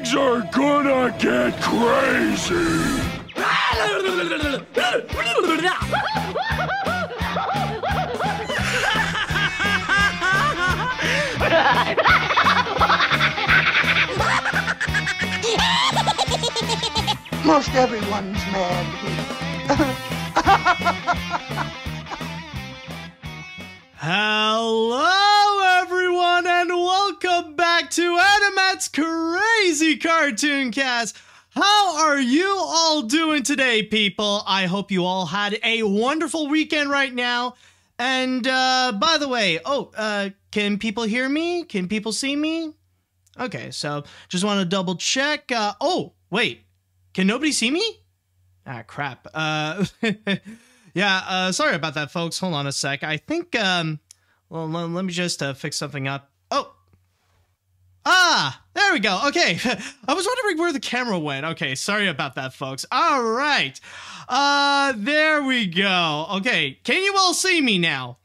Things are gonna get crazy! Most everyone's mad here. Hello, everyone, and welcome back to Animat's Crazy Cartoon Cast. How are you all doing today, people? I hope you all had a wonderful weekend right now. And, by the way, can people hear me? Can people see me? Okay, so just want to double check. Wait, can nobody see me? Ah, crap. Yeah, sorry about that, folks. Hold on a sec. I think, well, let me just fix something up. There we go. Okay, I was wondering where the camera went. Okay, sorry about that, folks. All right. There we go. Okay, can you all see me now?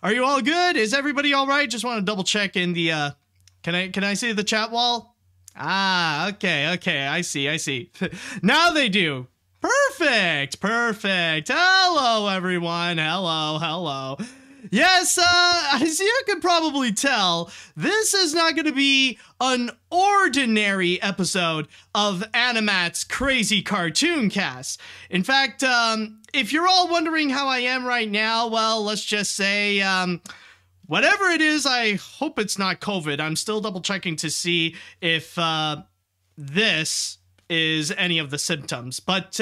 Are you all good? Is everybody all right? Just want to double check in the, can I see the chat wall? Okay, I see. Now they do. Perfect. Hello, everyone. Hello. Yes, as you can probably tell, this is not going to be an ordinary episode of Animat's Crazy Cartoon Cast. In fact, if you're all wondering how I am right now, well, let's just say, whatever it is, I hope it's not COVID. I'm still double checking to see if, this is any of the symptoms, but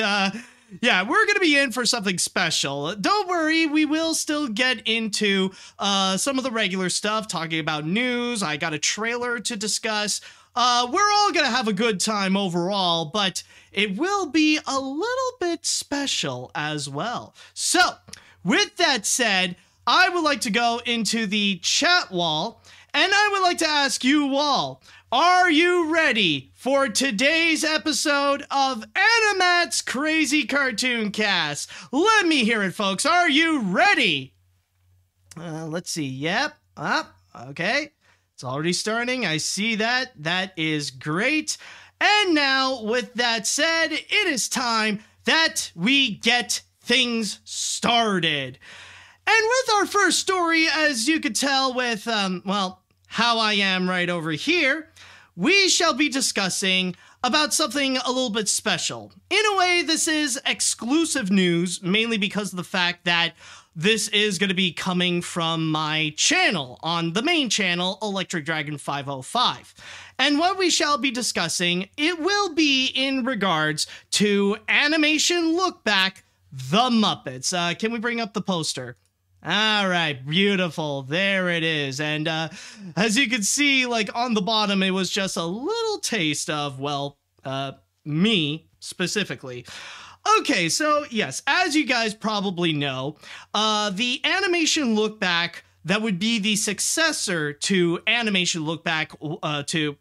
yeah, we're gonna be in for something special. Don't worry, we will still get into some of the regular stuff, talking about news. I got a trailer to discuss. We're all gonna have a good time overall, but it will be a little bit special as well. So with that said, I would like to go into the chat wall, and I would like to ask you all, are you ready for today's episode of Animat's Crazy Cartoon Cast? Let me hear it, folks. Are you ready? Let's see. Yep. Okay. It's already starting. I see that. That is great. And now, with that said, it is time that we get things started. And with our first story, as you could tell with, how I am right over here, we shall be discussing about something a little bit special. In a way, this is exclusive news, mainly because of the fact that this is going to be coming from my channel, on the main channel, Electric Dragon 505. And what we shall be discussing, it will be in regards to Animation Look Back, The Muppets. Can we bring up the poster? All right, beautiful. There it is. And as you can see, like on the bottom, it was just a little taste of, well, me specifically. Okay, so yes, as you guys probably know, the Animation Look Back that would be the successor to Animation Look Back to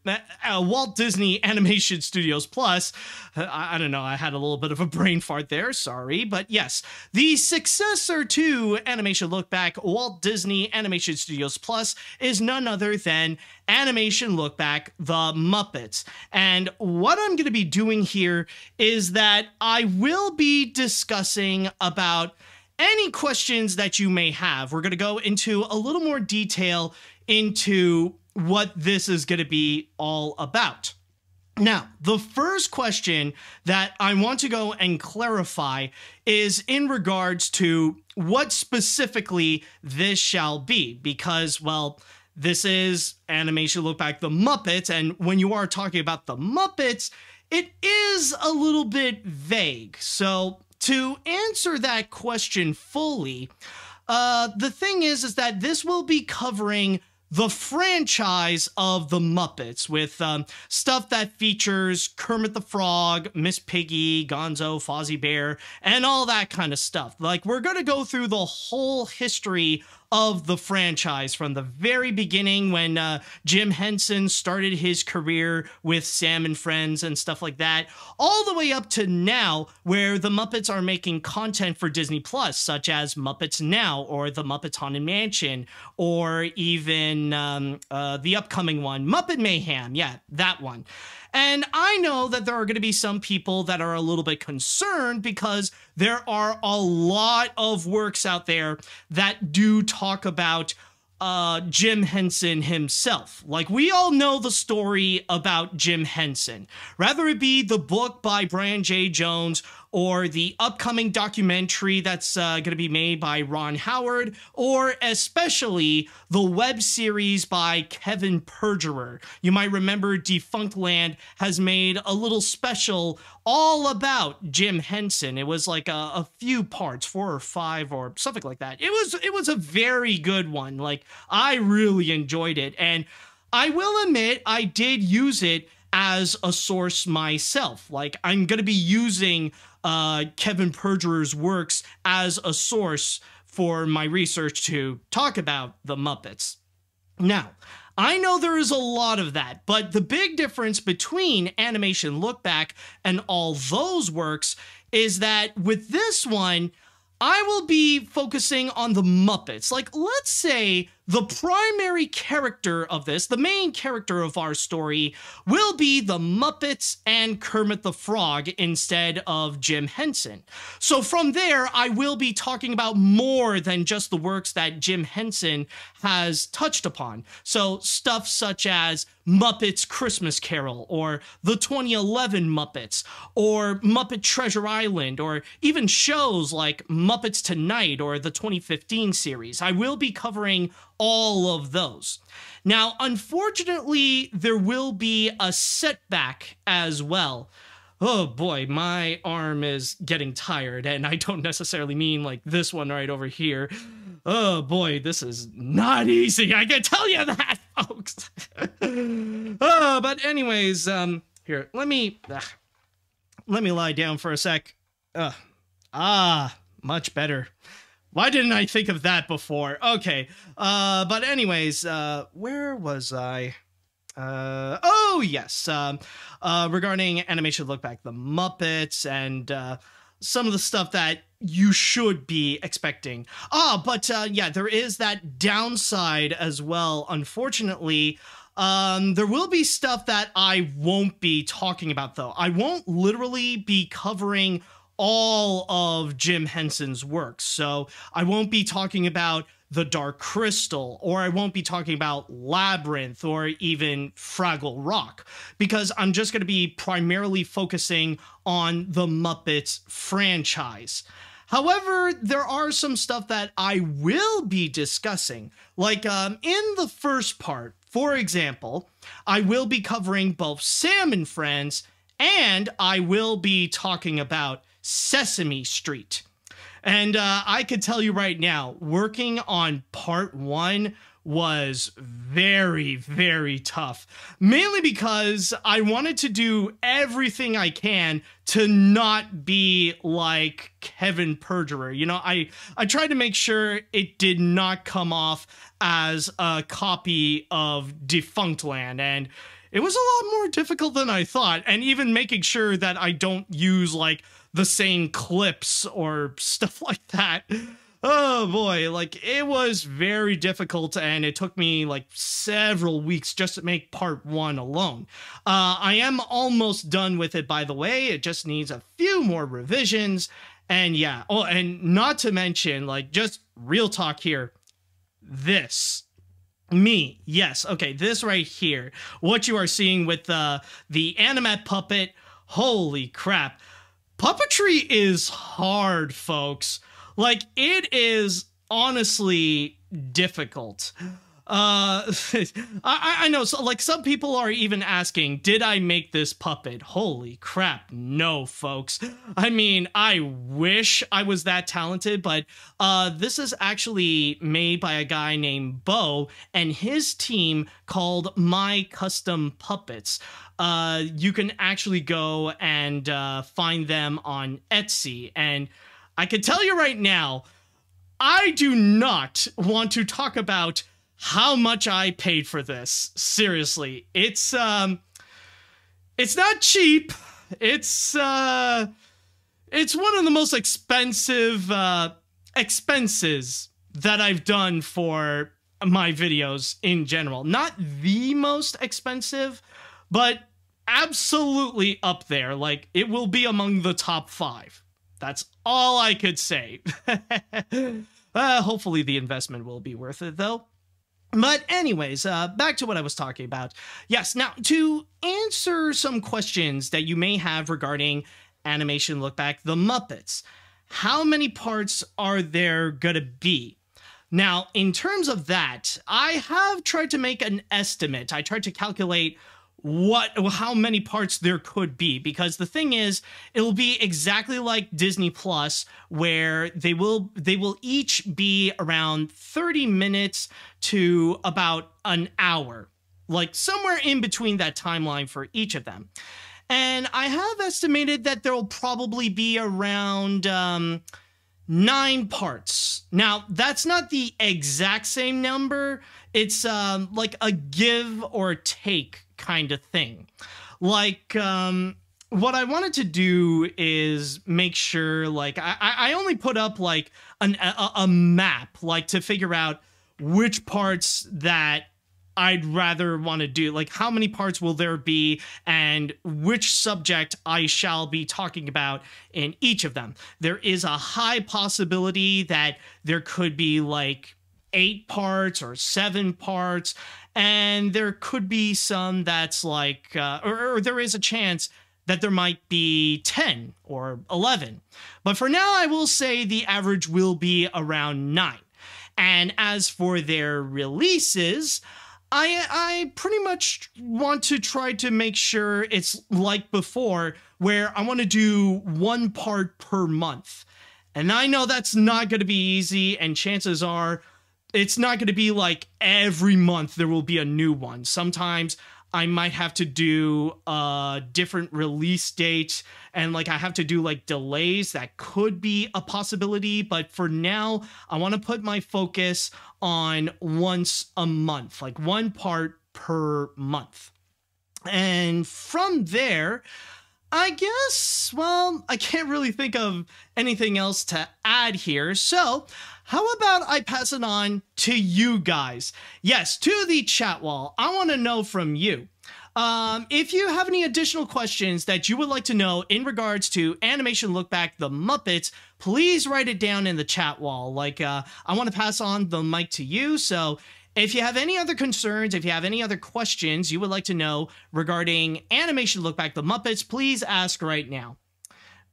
Walt Disney Animation Studios Plus. I don't know, I had a little bit of a brain fart there, sorry. But yes, the successor to Animation Look Back, Walt Disney Animation Studios Plus, is none other than Animation Look Back, The Muppets. And what I'm going to be doing here is that I will be discussing about any questions that you may have. We're going to go into a little more detail into what this is going to be all about. Now, the first question that I want to go and clarify is in regards to what specifically this shall be, because, well, this is Animation Look Back, The Muppets, and when you are talking about The Muppets, it is a little bit vague. So to answer that question fully, the thing is that this will be covering the franchise of the Muppets with stuff that features Kermit the Frog, Miss Piggy, Gonzo, Fozzie Bear, and all that kind of stuff. Like, we're going to go through the whole history of the franchise from the very beginning when Jim Henson started his career with Sam and Friends and stuff like that, all the way up to now where the Muppets are making content for Disney Plus, such as Muppets Now or the Muppets Haunted Mansion, or even the upcoming one, Muppet Mayhem, yeah, that one. And I know that there are going to be some people that are a little bit concerned because there are a lot of works out there that do talk about Jim Henson himself. Like, we all know the story about Jim Henson, rather it be the book by Brian J. Jones or the upcoming documentary that's going to be made by Ron Howard, or especially the web series by Kevin Perjurer. You might remember Defunctland has made a little special all about Jim Henson. It was like a few parts, 4 or 5 or something like that. It was a very good one. Like, I really enjoyed it, and I will admit I did use it as a source myself. Like, I'm going to be using Kevin Perjurer's works as a source for my research to talk about the Muppets. Now, I know there is a lot of that, but the big difference between Animation Look Back and all those works is that with this one, I will be focusing on the Muppets. Like, let's say the primary character of this, the main character of our story, will be the Muppets and Kermit the Frog instead of Jim Henson. So from there, I will be talking about more than just the works that Jim Henson has touched upon. So stuff such as Muppets Christmas Carol, or the 2011 Muppets, or Muppet Treasure Island, or even shows like Muppets Tonight or the 2015 series. I will be covering all of those. Now, unfortunately, there will be a setback as well. Oh boy, my arm is getting tired, and I don't necessarily mean like this one right over here. Oh boy, this is not easy, I can tell you that, folks. But anyways, here, let me lie down for a sec. Much better. Why didn't I think of that before? Okay, but anyways, where was I? Oh yes, regarding Animation Look Back, the Muppets, and some of the stuff that you should be expecting. But yeah, there is that downside as well, unfortunately. There will be stuff that I won't be talking about, though. I won't literally be covering all of Jim Henson's works. So I won't be talking about The Dark Crystal, or I won't be talking about Labyrinth, or even Fraggle Rock, because I'm just going to be primarily focusing on the Muppets franchise. However, there are some stuff that I will be discussing, like in the first part, for example, I will be covering both Sam and Friends, and I will be talking about Sesame Street. And I can tell you right now, working on part 1 was very, very tough. Mainly because I wanted to do everything I can to not be like Kevin Perjurer. You know, I tried to make sure it did not come off as a copy of Defunctland, and it was a lot more difficult than I thought. And even making sure that I don't use like the same clips or stuff like that. Oh boy, like it was very difficult, and it took me like several weeks just to make part 1 alone. I am almost done with it, by the way. It just needs a few more revisions. And yeah, oh, and not to mention, like, just real talk here, this. Me, yes, okay, this right here, what you are seeing with the Animat puppet, holy crap. Puppetry is hard, folks. Like, it is honestly difficult. I know, so, like, some people are even asking, did I make this puppet? Holy crap, no, folks. I mean, I wish I was that talented, but this is actually made by a guy named Bo and his team called My Custom Puppets. You can actually go and find them on Etsy, and I can tell you right now, I do not want to talk about how much I paid for this. Seriously, it's not cheap. It's one of the most expensive expenses that I've done for my videos in general. Not the most expensive, but absolutely up there. Like, it will be among the top 5. That's all I could say. Hopefully the investment will be worth it, though. But anyways, back to what I was talking about. Yes, now, to answer some questions that you may have regarding Animation Look Back, The Muppets, how many parts are there gonna be? Now, in terms of that, I have tried to make an estimate. I tried to calculate how many parts there could be, because the thing is, it'll be exactly like Disney Plus, where they will each be around 30 minutes to about an hour, like somewhere in between that timeline for each of them. And I have estimated that there'll probably be around 9 parts. Now, that's not the exact same number. It's like a give or take kind of thing. Like, what I wanted to do is make sure, like, I only put up like a map, like, to figure out which parts that I'd rather want to do, like how many parts will there be and which subject I shall be talking about in each of them. There is a high possibility that there could be like 8 parts or 7 parts, and there could be some that's like, or there is a chance that there might be 10 or 11. But for now, I will say the average will be around 9. And as for their releases, I pretty much want to try to make sure it's like before, where I want to do 1 part per month. And I know that's not going to be easy, and chances are it's not going to be like every month there will be a new one. Sometimes I might have to do a different release date, and like I have to do like delays. That could be a possibility, but for now I want to put my focus on once a month, like 1 part per month. And from there, I guess, well, I can't really think of anything else to add here. So how about I pass it on to you guys? Yes, to the chat wall. I want to know from you. If you have any additional questions that you would like to know in regards to Animation Look Back, The Muppets, please write it down in the chat wall. Like, I want to pass on the mic to you. So if you have any other concerns, if you have any other questions you would like to know regarding Animation Look Back, The Muppets, please ask right now.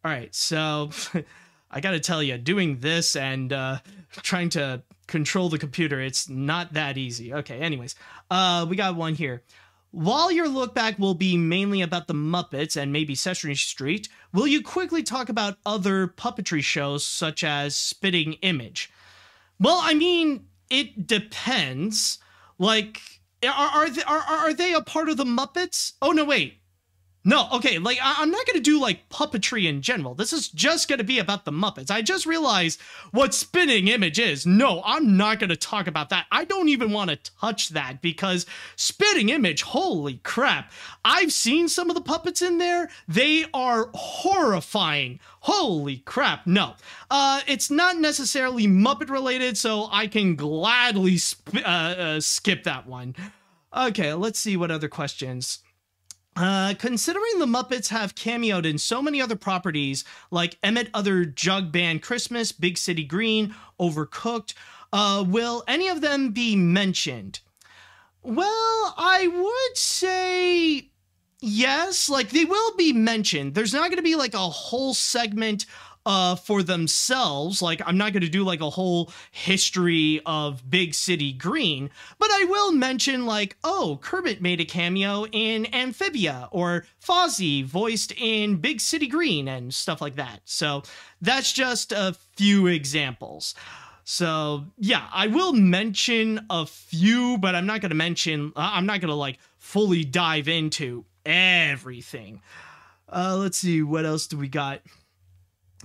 All right, so I gotta tell you, doing this and trying to control the computer, it's not that easy. Okay, anyways, we got one here. While your look back will be mainly about the Muppets and maybe Sesame Street, will you quickly talk about other puppetry shows such as Spitting Image? Well, I mean, it depends. Like, are they a part of the Muppets? Oh, no, wait. No, okay, like, I'm not gonna do, like, puppetry in general. This is just gonna be about the Muppets. I just realized what Spitting Image is. No, I'm not gonna talk about that. I don't even want to touch that, because Spitting Image, holy crap. I've seen some of the puppets in there. They are horrifying. Holy crap, no. It's not necessarily Muppet-related, so I can gladly skip that one. Okay, let's see what other questions. Considering the Muppets have cameoed in so many other properties like Emmett Other Jug Band Christmas, Big City Green, Overcooked, will any of them be mentioned? Well, I would say yes, like they will be mentioned. There's not going to be like a whole segment for themselves. Like, I'm not going to do like a whole history of Big City Green, but I will mention like, oh, Kermit made a cameo in Amphibia, or Fozzie voiced in Big City Green, and stuff like that. So that's just a few examples. So yeah, I will mention a few, but I'm not going to mention, I'm not going to like fully dive into everything. Let's see, what else do we got?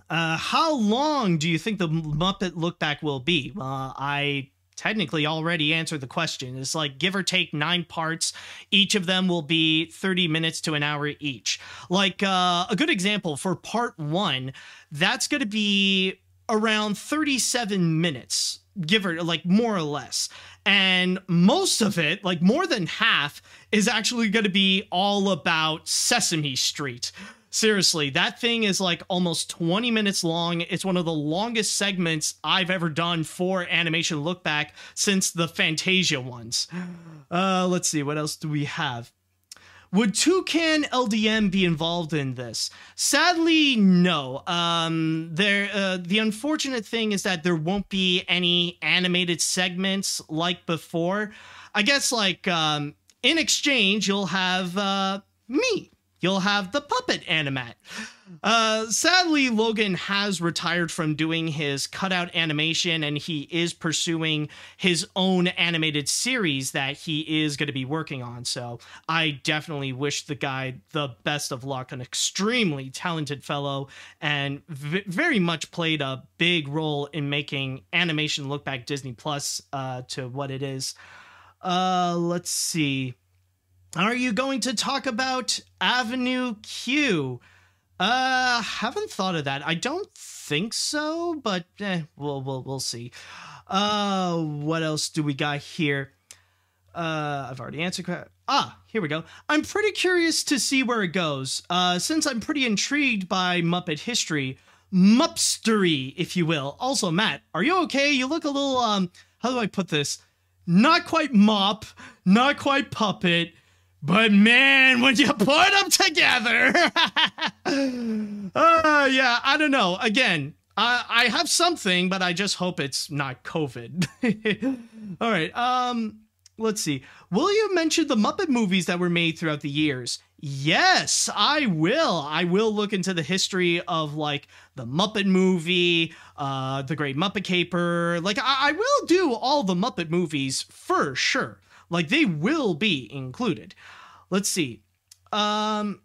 How long do you think the Muppet Look Back will be? I technically already answered the question. It's like give or take 9 parts. Each of them will be 30 minutes to an hour each. Like a good example for part 1, that's going to be around 37 minutes, give or like more or less. And most of it, like more than half, is actually going to be all about Sesame Street. Seriously, that thing is like almost 20 minutes long. It's one of the longest segments I've ever done for Animation Look Back since the Fantasia ones. Let's see, what else do we have? Would Toucan LDM be involved in this? Sadly, no. The unfortunate thing is that there won't be any animated segments like before. I guess, like, in exchange, you'll have me. You'll have the puppet Animat. Sadly, Logan has retired from doing his cutout animation, and he is pursuing his own animated series that he is going to be working on. So I definitely wish the guy the best of luck. An extremely talented fellow, and very much played a big role in making Animation Look Back Disney Plus to what it is. Let's see. Are you going to talk about Avenue Q? Haven't thought of that. I don't think so, but we'll see. What else do we got here? I've already answered. Here we go. I'm pretty curious to see where it goes. Since I'm pretty intrigued by Muppet history, Mupstery, if you will. Also, Matt, are you okay? You look a little how do I put this? Not quite mop, not quite puppet. But man, when you put them together, yeah, I don't know. Again, I have something, but I just hope it's not COVID. All right, let's see. Will you mention the Muppet movies that were made throughout the years? Yes, I will. I will look into the history of, like, the Muppet movie, The Great Muppet Caper. Like, I will do all the Muppet movies for sure. Like, they will be included. Let's see. Do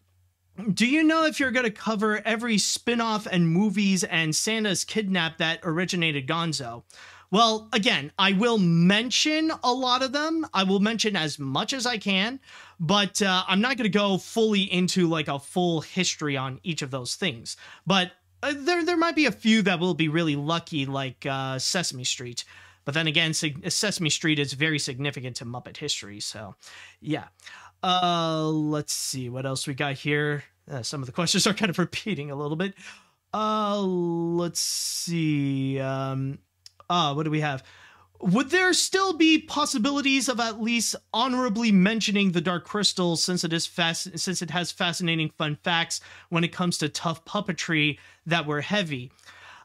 you know if you're going to cover every spin-off and movies and Santa's Kidnap that originated Gonzo? Well, again, I will mention a lot of them. I will mention as much as I can, but I'm not going to go fully into, like, a full history on each of those things. But there might be a few that will be really lucky, like Sesame Street. But then again, Sesame Street is very significant to Muppet history, so yeah. Let's see what else we got here. Some of the questions are kind of repeating a little bit. Let's see. What do we have? Would there still be possibilities of at least honorably mentioning the Dark Crystal, since it has fascinating fun facts when it comes to tough puppetry that were heavy?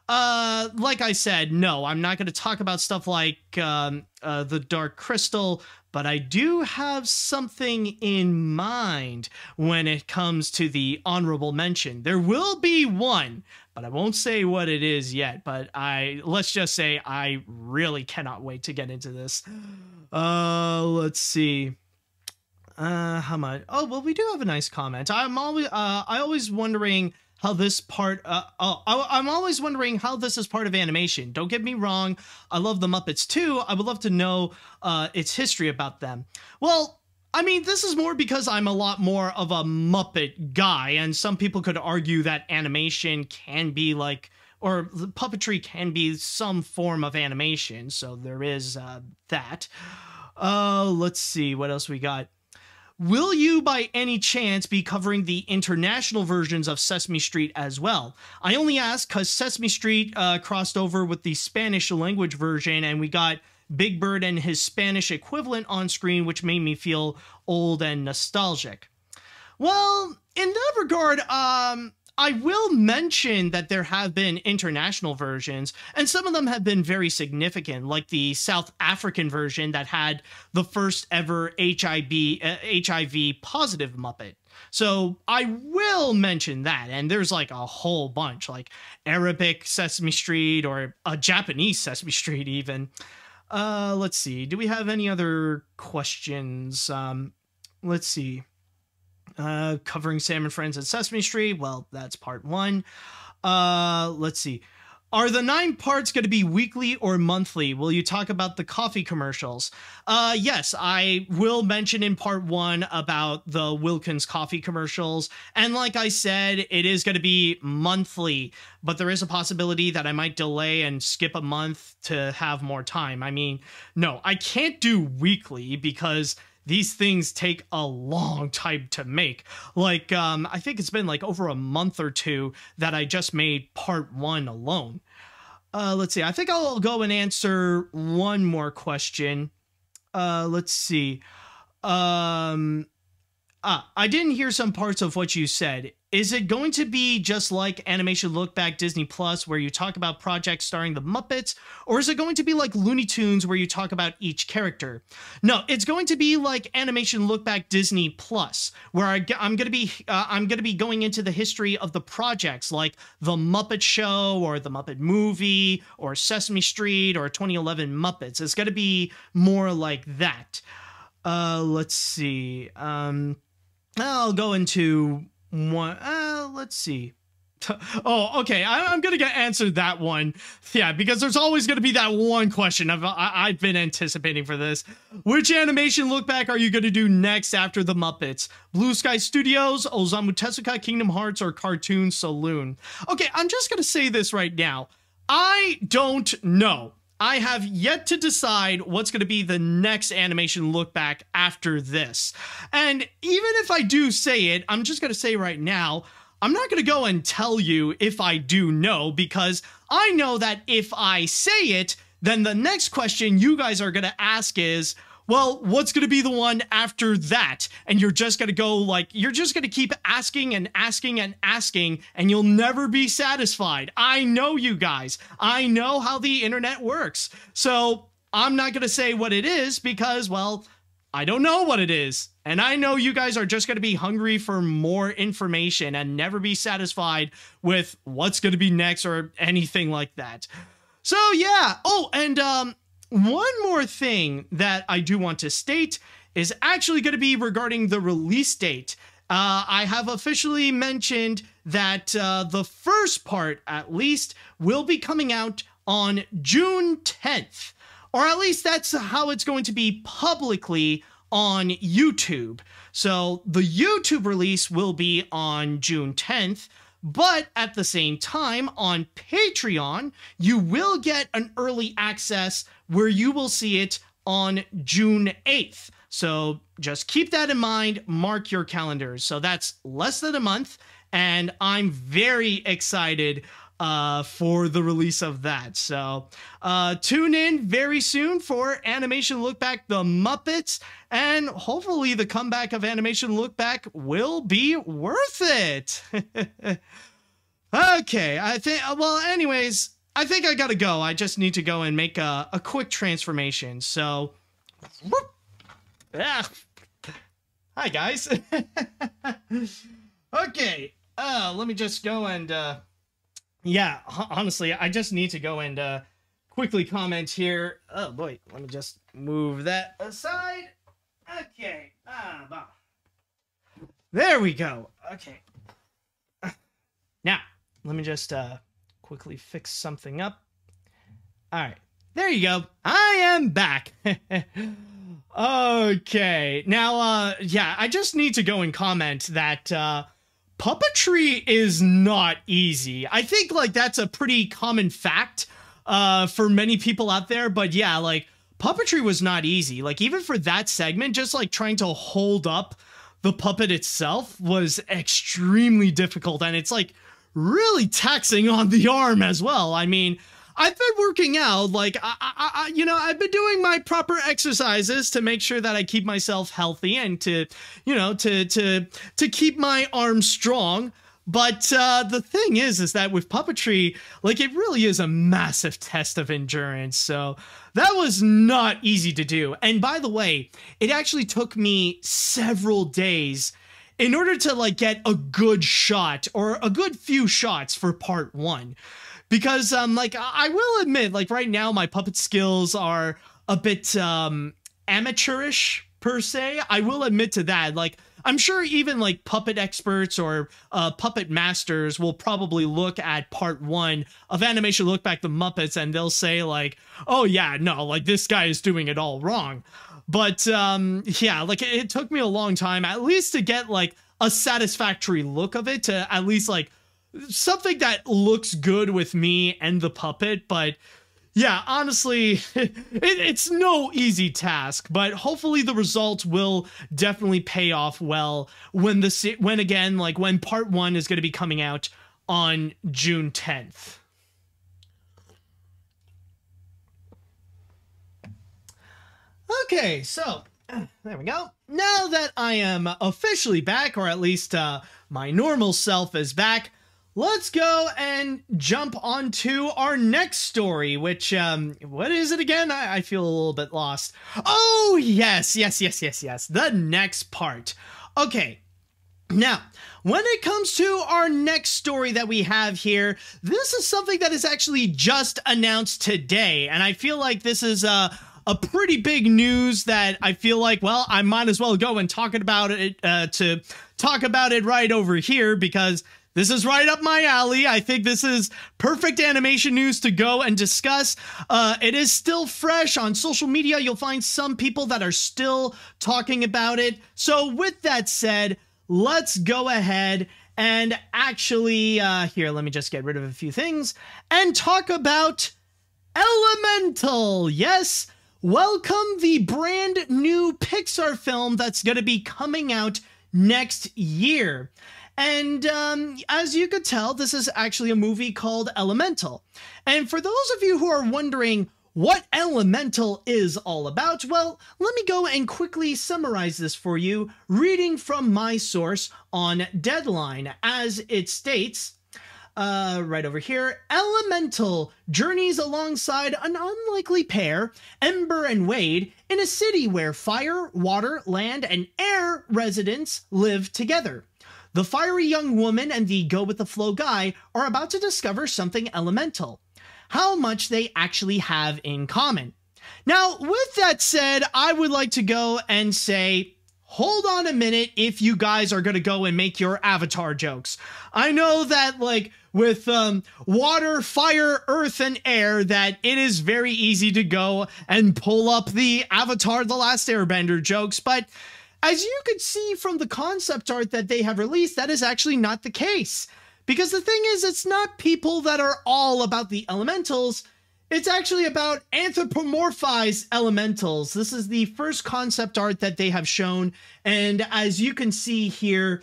Like I said, no, I'm not going to talk about stuff like the Dark Crystal, but I do have something in mind when it comes to the honorable mention. There will be one, but I won't say what it is yet. But let's just say I really cannot wait to get into this. Let's see. How much? Oh, well, we do have a nice comment. I'm always wondering how this part, I'm always wondering how this is part of animation. Don't get me wrong, I love the Muppets too. I would love to know its history about them. Well, I mean, this is more because I'm a lot more of a Muppet guy, and some people could argue that animation can be like, or puppetry can be some form of animation, so there is that. Let's see, what else we got? Will you, by any chance, be covering the international versions of Sesame Street as well? I only ask because Sesame Street crossed over with the Spanish language version, and we got Big Bird and his Spanish equivalent on screen, which made me feel old and nostalgic. Well, in that regard, I will mention that there have been international versions, and some of them have been very significant, like the South African version that had the first ever HIV positive Muppet. So I will mention that, and there's like a whole bunch, like Arabic Sesame Street or a Japanese Sesame Street even. Let's see, do we have any other questions? Let's see. Covering Sam and Friends at Sesame Street. Well, that's part one. Let's see. Are the 9 parts going to be weekly or monthly? Will you talk about the coffee commercials? Yes, I will mention in part 1 about the Wilkins coffee commercials. And like I said, it is going to be monthly, but there is a possibility that I might delay and skip a month to have more time. I mean, no, I can't do weekly because these things take a long time to make. Like, I think it's been like over a month or 2 that I just made part 1 alone. Let's see. I think I'll go and answer one more question. Let's see. I didn't hear some parts of what you said. Is it going to be just like Animation Look Back Disney Plus, where you talk about projects starring the Muppets? Or is it going to be like Looney Tunes, where you talk about each character? No, it's going to be like Animation Look Back Disney Plus, where I'm going to be going into the history of the projects, like The Muppet Show, or The Muppet Movie, or Sesame Street, or 2011 Muppets. It's going to be more like that. Let's see. I'll go into one. Let's see. Oh, okay. I'm gonna get answered that one. Yeah, because there's always gonna be that one question I've been anticipating for this. Which animation look back are you gonna do next after the Muppets? Blue Sky Studios, Osamu Tezuka, Kingdom Hearts, or Cartoon Saloon? Okay, I'm just gonna say this right now. I don't know. I have yet to decide what's going to be the next animation look back after this. And even if I do say it, I'm just going to say right now, I'm not going to go and tell you if I do know, because I know that if I say it, then the next question you guys are going to ask is, well, what's going to be the one after that? And you're just going to go like, you're just going to keep asking and asking and asking, and you'll never be satisfied. I know you guys. I know how the internet works. So I'm not going to say what it is because, well, I don't know what it is. And I know you guys are just going to be hungry for more information and never be satisfied with what's going to be next or anything like that. So yeah. Oh, and one more thing that I do want to state is actually going to be regarding the release date. I have officially mentioned that the first part, at least, will be coming out on June 10th. Or at least that's how it's going to be publicly on YouTube. So the YouTube release will be on June 10th. But at the same time, on Patreon, you will get an early access where you will see it on June 8th. So just keep that in mind, mark your calendars. So that's less than a month, and I'm very excited for the release of that. So tune in very soon for Animation Look Back The Muppets, and hopefully the comeback of Animation Look Back will be worth it. Okay, I think, well, anyways, I think I gotta go. I just need to go and make a quick transformation. So, whoop. Ah. Hi guys. Okay, let me just go and yeah, honestly, I just need to go and quickly comment here. Oh boy, let me just move that aside. Okay, there we go. Okay, now let me just quickly fix something up. All right, there you go. I am back. Okay, now yeah, I just need to go and comment that puppetry is not easy. I think like that's a pretty common fact for many people out there, but yeah, like puppetry was not easy. Like even for that segment, just like trying to hold up the puppet itself was extremely difficult, and it's like really taxing on the arm as well. I mean, I've been working out, like, you know, I've been doing my proper exercises to make sure that I keep myself healthy and to, you know, to keep my arms strong. But the thing is that with puppetry, like, it really is a massive test of endurance. So that was not easy to do. And by the way, it actually took me several days in order to, like, get a good shot or a good few shots for part 1. Because, like, I will admit, like, right now my puppet skills are a bit amateurish, per se. I will admit to that. Like, I'm sure even like puppet experts or puppet masters will probably look at part 1 of Animation Look Back the Muppets and they'll say like, oh yeah, no, like this guy is doing it all wrong. But yeah, like it took me a long time at least to get like a satisfactory look of it, to at least like something that looks good with me and the puppet. But yeah, honestly, it's no easy task, but hopefully the results will definitely pay off well when when part 1 is going to be coming out on June 10th. Okay, so there we go. Now that I am officially back, or at least my normal self is back, let's go and jump onto our next story, which, what is it again? I feel a little bit lost. Oh, yes. The next part. Okay. Now, when it comes to our next story that we have here, this is something that is actually just announced today, and I feel like this is, a pretty big news that I feel like, well, I might as well go and talk about it right over here, because this is right up my alley. I think this is perfect animation news to go and discuss. It is still fresh on social media. You'll find some people that are still talking about it. So with that said, let's go ahead and actually, here, let me just get rid of a few things and talk about Elemental. Yes, welcome the brand new Pixar film that's going to be coming out next year. And as you could tell, this is actually a movie called Elemental. And for those of you who are wondering what Elemental is all about, well, let me go and quickly summarize this for you, reading from my source on Deadline, as it states, right over here, Elemental journeys alongside an unlikely pair, Ember and Wade, in a city where fire, water, land, and air residents live together. The fiery young woman and the go-with-the-flow guy are about to discover something elemental. How much they actually have in common. Now, with that said, I would like to go and say, hold on a minute if you guys are going to go and make your Avatar jokes. I know that, like, with water, fire, earth, and air, that it is very easy to go and pull up the Avatar The Last Airbender jokes, but as you could see from the concept art that they have released, that is actually not the case. Because the thing is, it's not people that are all about the elementals. It's actually about anthropomorphized elementals. This is the first concept art that they have shown. And as you can see here,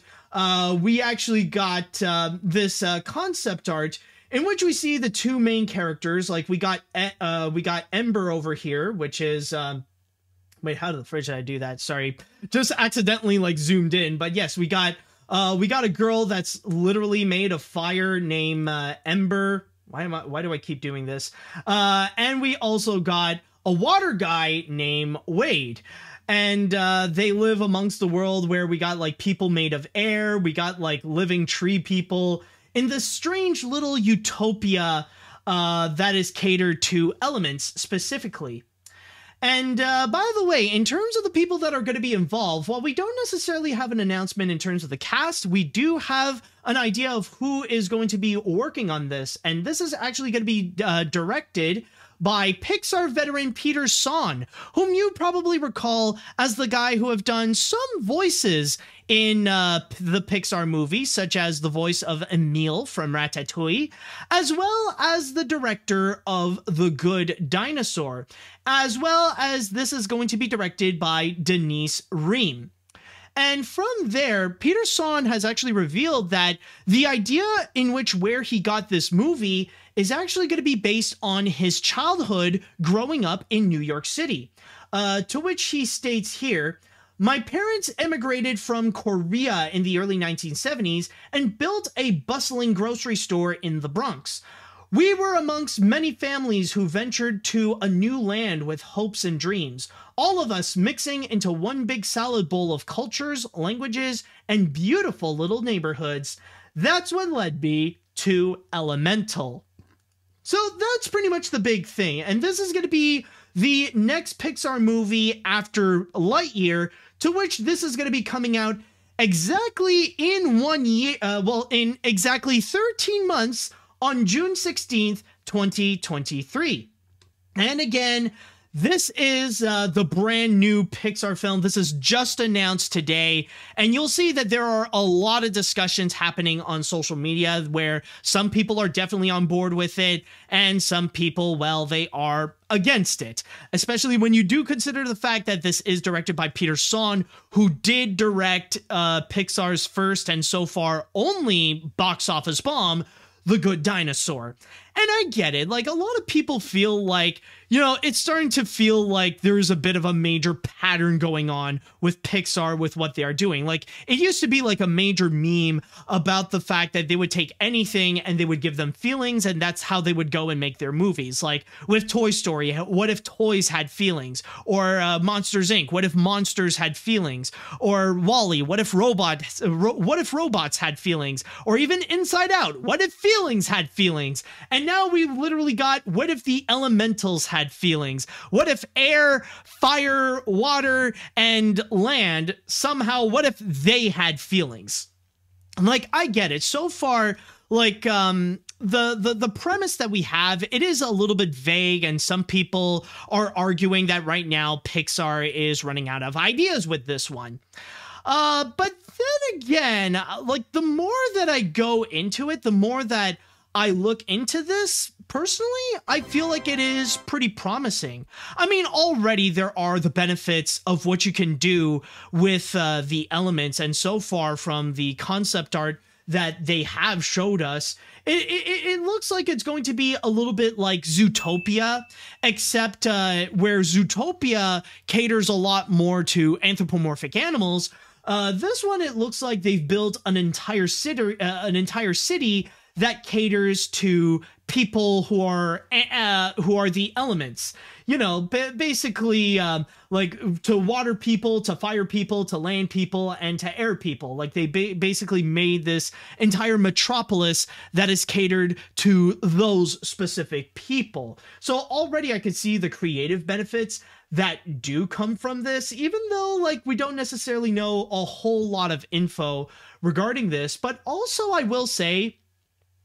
we actually got this concept art in which we see the two main characters. Like we got Ember over here, which is... wait, how the fridge did I do that? Sorry, just accidentally like zoomed in. But yes, we got a girl that's literally made of fire named Ember. Why do I keep doing this? And we also got a water guy named Wade. And they live amongst the world where we got like people made of air. We got like living tree people in this strange little utopia that is catered to elements specifically. And by the way, in terms of the people that are going to be involved, while we don't necessarily have an announcement in terms of the cast, we do have an idea of who is going to be working on this. And this is actually going to be directed by Pixar veteran Peter Sohn, whom you probably recall as the guy who have done some voices in the Pixar movies, such as the voice of Emile from Ratatouille, as well as the director of The Good Dinosaur, as well as this is going to be directed by Denise Ream. And from there, Peter Sohn has actually revealed that the idea in which where he got this movie is actually going to be based on his childhood growing up in New York City. To which he states here, my parents emigrated from Korea in the early 1970s and built a bustling grocery store in the Bronx. We were amongst many families who ventured to a new land with hopes and dreams, all of us mixing into one big salad bowl of cultures, languages, and beautiful little neighborhoods. That's what led me to Elemental. So that's pretty much the big thing, and this is going to be the next Pixar movie after Lightyear, to which this is going to be coming out exactly in 1 year, in exactly 13 months on June 16th, 2023. And again, this is the brand new Pixar film. This is just announced today, and you'll see that there are a lot of discussions happening on social media where some people are definitely on board with it, and some people, well, they are against it, especially when you do consider the fact that this is directed by Peter Sohn, who did direct Pixar's first and so far only box office bomb, The Good Dinosaur. And I get it, like, a lot of people feel like, you know, it's starting to feel like there's a bit of a major pattern going on with Pixar with what they are doing. Like, it used to be like a major meme about the fact that they would take anything and they would give them feelings, and that's how they would go and make their movies. Like, with Toy Story, what if toys had feelings? Or Monsters, Inc., what if monsters had feelings? Or WALL-E, what if robots had feelings? Or even Inside Out, what if feelings had feelings? And now we've literally got, what if the elementals had feelings? What if air, fire, water, and land somehow, what if they had feelings? Like, I get it. So far, like, the premise that we have, it is a little bit vague, and some people are arguing that right now Pixar is running out of ideas with this one. But then again, like, the more that I go into it, the more that I look into this, personally, I feel like it is pretty promising. I mean, already there are the benefits of what you can do with the elements, and so far from the concept art that they have showed us, it looks like it's going to be a little bit like Zootopia, except where Zootopia caters a lot more to anthropomorphic animals. This one, it looks like they've built an entire city that caters to people who are the elements. You know, basically, like, to water people, to fire people, to land people, and to air people. Like, they basically made this entire metropolis that is catered to those specific people. So already I could see the creative benefits that do come from this, even though, like, we don't necessarily know a whole lot of info regarding this. But also, I will say,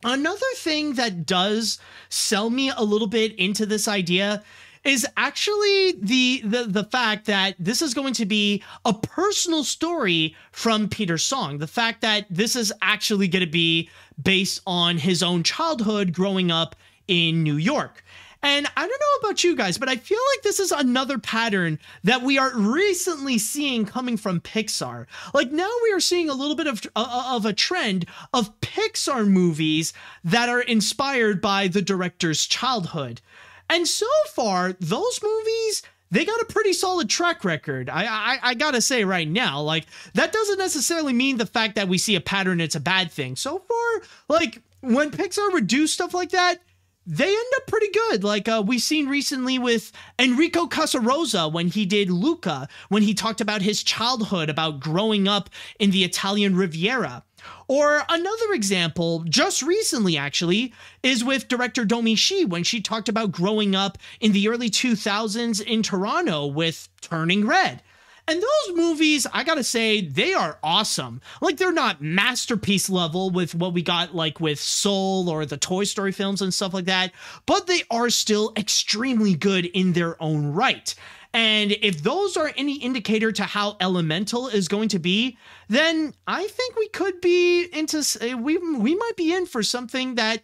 another thing that does sell me a little bit into this idea is actually the fact that this is going to be a personal story from Peter Sohn. The fact that this is actually going to be based on his own childhood growing up in New York. And I don't know about you guys, but I feel like this is another pattern that we are recently seeing coming from Pixar. Like, now we are seeing a little bit of a trend of Pixar movies that are inspired by the director's childhood. And so far, those movies, they got a pretty solid track record. I gotta say right now, like, that doesn't necessarily mean the fact that we see a pattern, it's a bad thing. So far, like, when Pixar would do stuff like that, they end up pretty good. Like, we've seen recently with Enrico Casarosa when he did Luca, when he talked about his childhood, about growing up in the Italian Riviera. Or another example, just recently actually, is with director Domee Shi when she talked about growing up in the early 2000s in Toronto with Turning Red. And those movies, I gotta say, they are awesome. Like, they're not masterpiece level with what we got, like, with Soul or the Toy Story films and stuff like that, but they are still extremely good in their own right. And if those are any indicator to how Elemental is going to be, then I think we could be into, we might be in for something that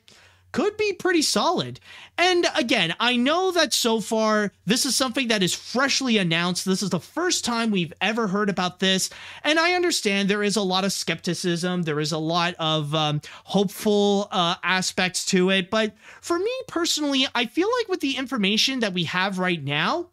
could be pretty solid. And again, I know that so far, this is something that is freshly announced. This is the first time we've ever heard about this. And I understand there is a lot of skepticism. There is a lot of hopeful aspects to it. But for me personally, I feel like with the information that we have right now,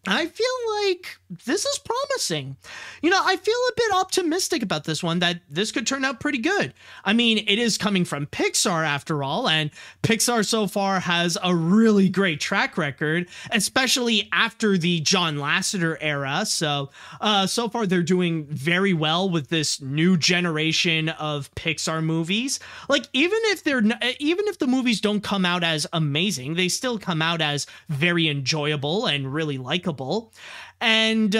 I feel like this is promising. You know, I feel a bit optimistic about this one, that this could turn out pretty good. I mean, it is coming from Pixar after all, and Pixar so far has a really great track record, especially after the John Lasseter era. So far they're doing very well with this new generation of Pixar movies. Like, even if the movies don't come out as amazing, they still come out as very enjoyable and really likable. And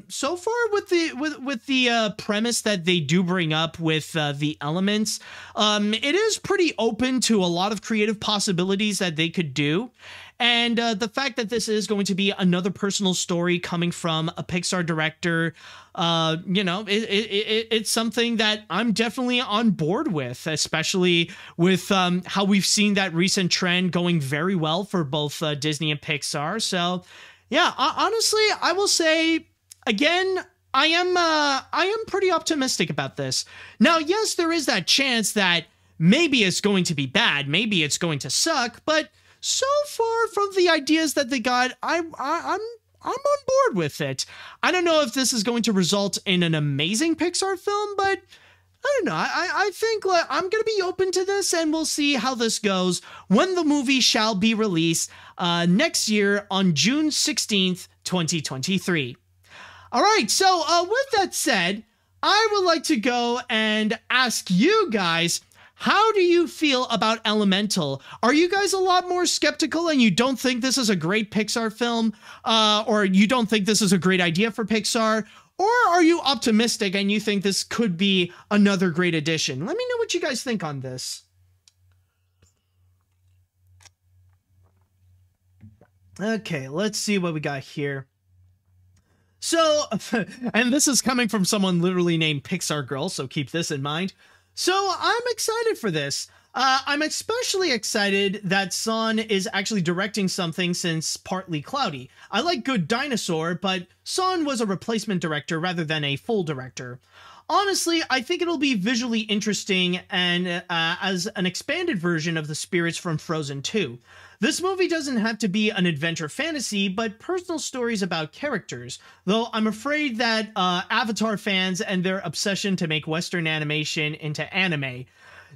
so far with the premise that they do bring up with the elements, it is pretty open to a lot of creative possibilities that they could do. And the fact that this is going to be another personal story coming from a Pixar director, you know, it's something that I'm definitely on board with, especially with how we've seen that recent trend going very well for both Disney and Pixar. So yeah, honestly, I will say, again, I am pretty optimistic about this. Now, yes, there is that chance that maybe it's going to be bad, maybe it's going to suck, but so far from the ideas that they got, I'm on board with it. I don't know if this is going to result in an amazing Pixar film, but I don't know. I think like, I'm going to be open to this, and we'll see how this goes when the movie shall be released next year on June 16th, 2023. All right, so with that said, I would like to go and ask you guys, how do you feel about Elemental? Are you guys a lot more skeptical and you don't think this is a great Pixar film, or you don't think this is a great idea for Pixar? Or are you optimistic and you think this could be another great addition? Let me know what you guys think on this. Okay, let's see what we got here. So, and this is coming from someone literally named Pixar Girl, so keep this in mind. So I'm excited for this. I'm especially excited that Son is actually directing something since Partly Cloudy. I like Good Dinosaur, but Son was a replacement director rather than a full director. Honestly, I think it'll be visually interesting and as an expanded version of the spirits from Frozen 2. This movie doesn't have to be an adventure fantasy, but personal stories about characters, though I'm afraid that Avatar fans and their obsession to make Western animation into anime.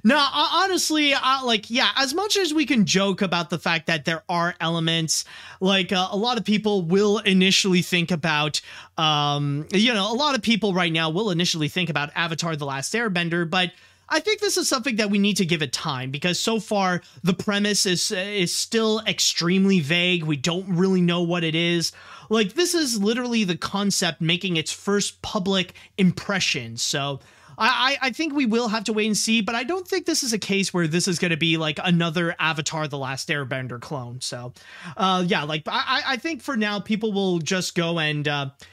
Now, honestly, yeah, as much as we can joke about the fact that there are elements, like a lot of people will initially think about, you know, a lot of people right now will initially think about Avatar: The Last Airbender, but I think this is something that we need to give it time, because so far the premise is still extremely vague. We don't really know what it is. Like, this is literally the concept making its first public impression. So I think we will have to wait and see, but I don't think this is a case where this is going to be like another Avatar: The Last Airbender clone. So, yeah, like I think for now people will just go and,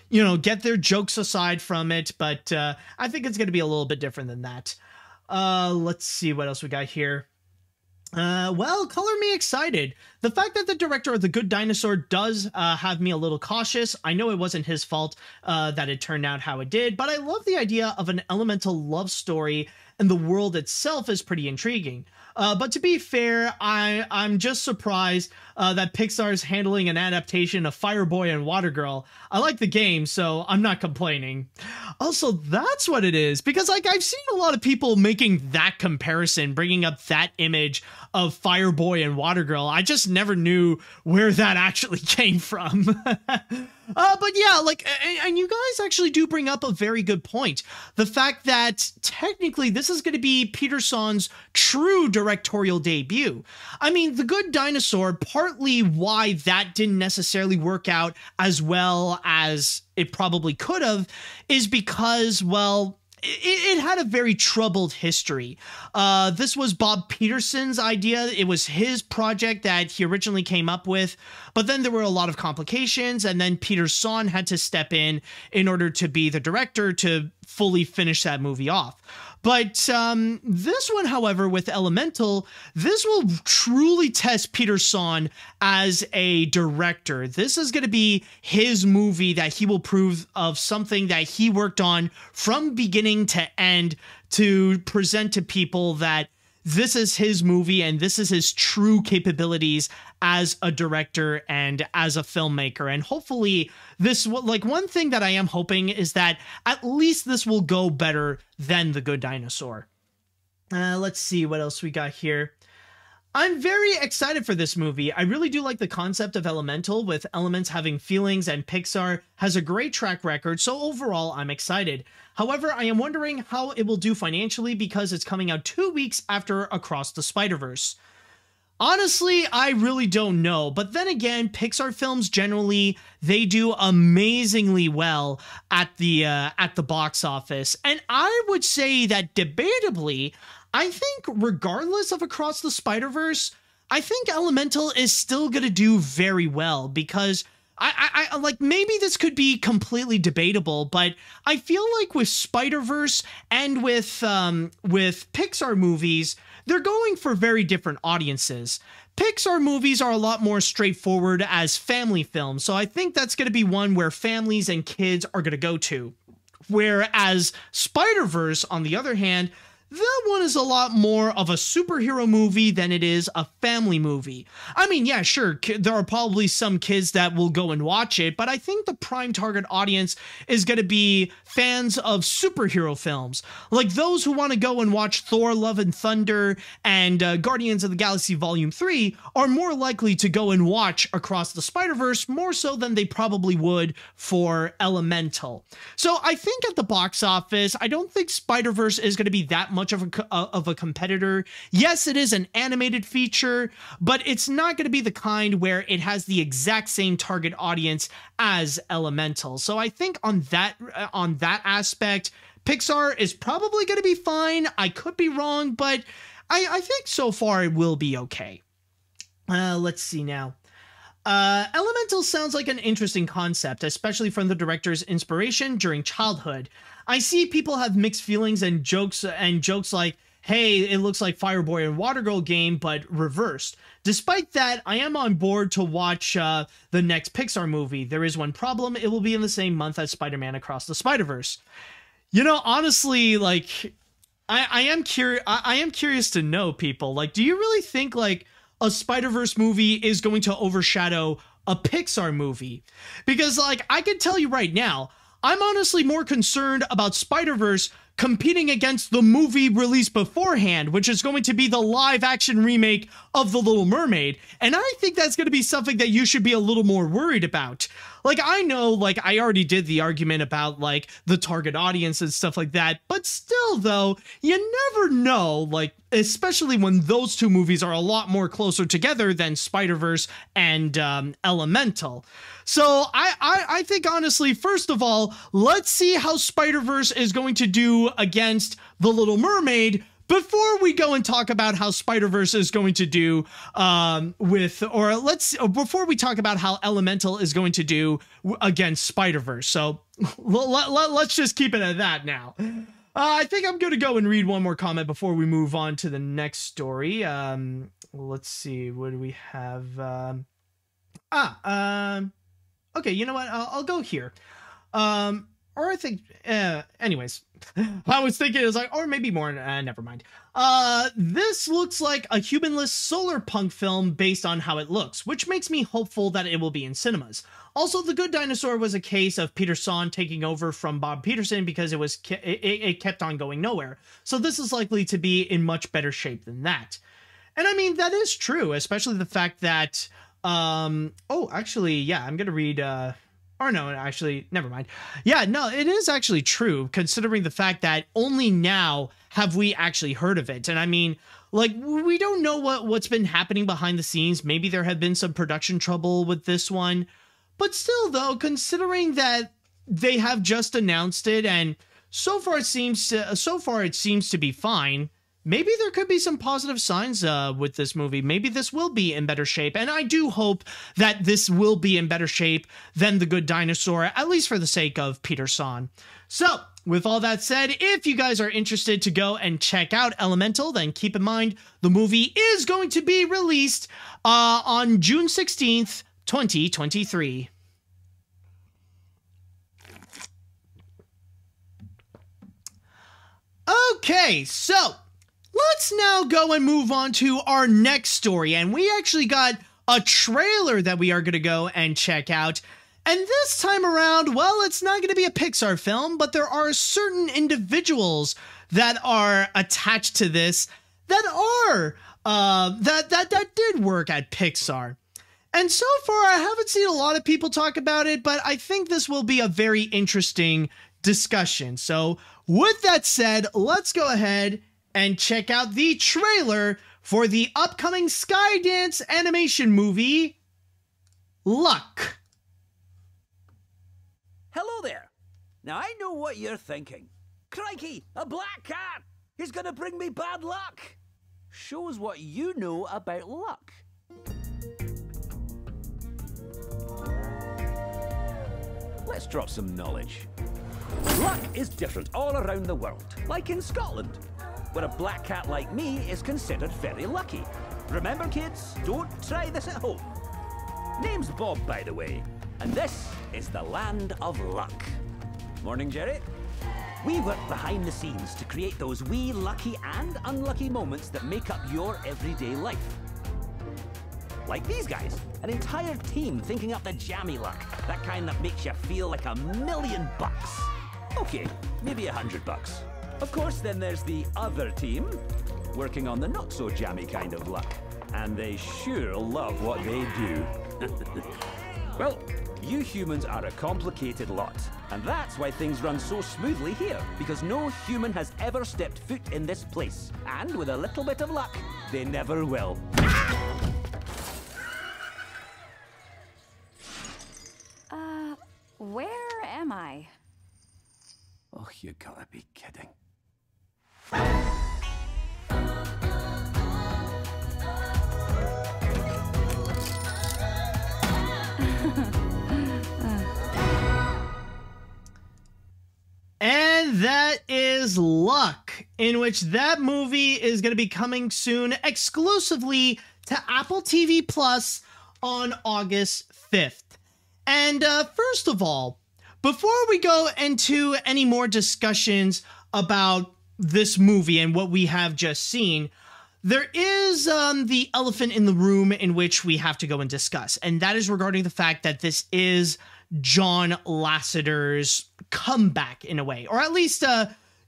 you know, get their jokes aside from it, but I think it's going to be a little bit different than that. Let's see what else we got here. Well, color me excited. The fact that the director of The Good Dinosaur does have me a little cautious. I know it wasn't his fault that it turned out how it did, but I love the idea of an elemental love story, and the world itself is pretty intriguing. But to be fair, I'm just surprised that Pixar is handling an adaptation of Fireboy and Water Girl. I like the game, so I'm not complaining. Also, that's what it is, because like I've seen a lot of people making that comparison, bringing up that image of Fireboy and Water Girl. I just never knew where that actually came from. But yeah, like, and you guys actually do bring up a very good point. The fact that technically this is going to be Peter Sohn's true directorial debut. I mean, The Good Dinosaur, partly why that didn't necessarily work out as well as it probably could have, is because, well, it had a very troubled history. This was Bob Peterson's idea. It was his project that he originally came up with, but then there were a lot of complications, and then Peter Sohn had to step in order to be the director to fully finish that movie off. But this one, however, with Elemental, this will truly test Peter Sohn as a director. This is going to be his movie that he will prove of something that he worked on from beginning to end to present to people that this is his movie and this is his true capabilities as a director and as a filmmaker. And hopefully this, like, one thing that I am hoping is that at least this will go better than The Good Dinosaur. Let's see what else we got here. I'm very excited for this movie. I really do like the concept of Elemental, with elements having feelings, and Pixar has a great track record, so overall I'm excited. However, I am wondering how it will do financially because it's coming out 2 weeks after Across the Spider-Verse. Honestly, I really don't know, but then again, Pixar films generally, they do amazingly well at the box office, and I would say that debatably, I think regardless of Across the Spider-Verse, I think Elemental is still going to do very well because I like, maybe this could be completely debatable, but I feel like with Spider-Verse and with Pixar movies, they're going for very different audiences. Pixar movies are a lot more straightforward as family films, so I think that's going to be one where families and kids are going to go to. Whereas Spider-Verse, on the other hand, that one is a lot more of a superhero movie than it is a family movie. I mean, yeah, sure, there are probably some kids that will go and watch it, but I think the prime target audience is going to be fans of superhero films. Like those who want to go and watch Thor, Love and Thunder and Guardians of the Galaxy Volume 3 are more likely to go and watch Across the Spider-Verse more so than they probably would for Elemental. So I think at the box office, I don't think Spider-Verse is going to be that much of a competitor. Yes, it is an animated feature, but it's not going to be the kind where it has the exact same target audience as Elemental. So I think on that aspect, Pixar is probably going to be fine. I could be wrong, but I think so far it will be okay. Let's see now. Elemental sounds like an interesting concept, especially from the director's inspiration during childhood. I see people have mixed feelings and jokes like, hey, it looks like Fireboy and Watergirl game, but reversed. Despite that, I am on board to watch the next Pixar movie. There is one problem. It will be in the same month as Spider-Man Across the Spider-Verse. You know, honestly, like, I am curious to know, people. Like, do you really think, like, a Spider-Verse movie is going to overshadow a Pixar movie? Because, like, I can tell you right now, I'm honestly more concerned about Spider-Verse competing against the movie released beforehand, which is going to be the live-action remake of The Little Mermaid, and I think that's going to be something that you should be a little more worried about. Like, I know, like, I already did the argument about, like, the target audience and stuff like that, but still, though, you never know, like, especially when those two movies are a lot more closer together than Spider-Verse and Elemental. So I think, honestly, first of all, let's see how Spider-Verse is going to do against The Little Mermaid before we go and talk about how Spider-Verse is going to do before we talk about how Elemental is going to do against Spider-Verse. So let's just keep it at that now. I think I'm going to go and read one more comment before we move on to the next story. Let's see, what do we have? Okay, you know what? I'll go here. Or I think, anyways, I was thinking it was like, or maybe more, never mind. This looks like a humanless solar punk film based on how it looks, which makes me hopeful that it will be in cinemas. Also, The Good Dinosaur was a case of Peter Sohn taking over from Bob Peterson because it kept on going nowhere. So this is likely to be in much better shape than that. And I mean, that is true, especially the fact that, oh, actually, yeah, I'm going to read, or no, actually, never mind. Yeah, no, it is actually true, considering the fact that only now have we actually heard of it. And I mean, like, we don't know what's been happening behind the scenes. Maybe there have been some production trouble with this one. But still, though, considering that they have just announced it, and so far it seems to be fine, maybe there could be some positive signs with this movie. Maybe this will be in better shape, and I do hope that this will be in better shape than The Good Dinosaur, at least for the sake of Peter Sohn. So, with all that said, if you guys are interested to go and check out Elemental, then keep in mind the movie is going to be released on June 16th, 2023. Okay, so let's now go and move on to our next story. And we actually got a trailer that we are going to go and check out. And this time around, well, it's not going to be a Pixar film, but there are certain individuals that are attached to this that are, that did work at Pixar. And so far, I haven't seen a lot of people talk about it, but I think this will be a very interesting discussion. So with that said, let's go ahead and check out the trailer for the upcoming Skydance animation movie, Luck. Hello there. Now I know what you're thinking. Crikey, a black cat! He's gonna bring me bad luck! Shows what you know about luck. Let's drop some knowledge. Luck is different all around the world, like in Scotland, where a black cat like me is considered very lucky. Remember, kids, don't try this at home. Name's Bob, by the way, and this is the land of luck. Morning, Jerry. We work behind the scenes to create those wee lucky and unlucky moments that make up your everyday life. Like these guys, an entire team thinking up the jammy luck, that kind that makes you feel like $1,000,000. Okay, maybe $100. Of course, then there's the other team, working on the not-so-jammy kind of luck. And they sure love what they do. Well, you humans are a complicated lot. And that's why things run so smoothly here, because no human has ever stepped foot in this place. And with a little bit of luck, they never will. Where am I? Oh, you gotta be kidding. And that is Luck, in which that movie is going to be coming soon exclusively to Apple TV Plus on August 5th. And first of all, before we go into any more discussions about this movie and what we have just seen, there is the elephant in the room in which we have to go and discuss, and that is regarding the fact that this is John Lasseter's comeback in a way, or at least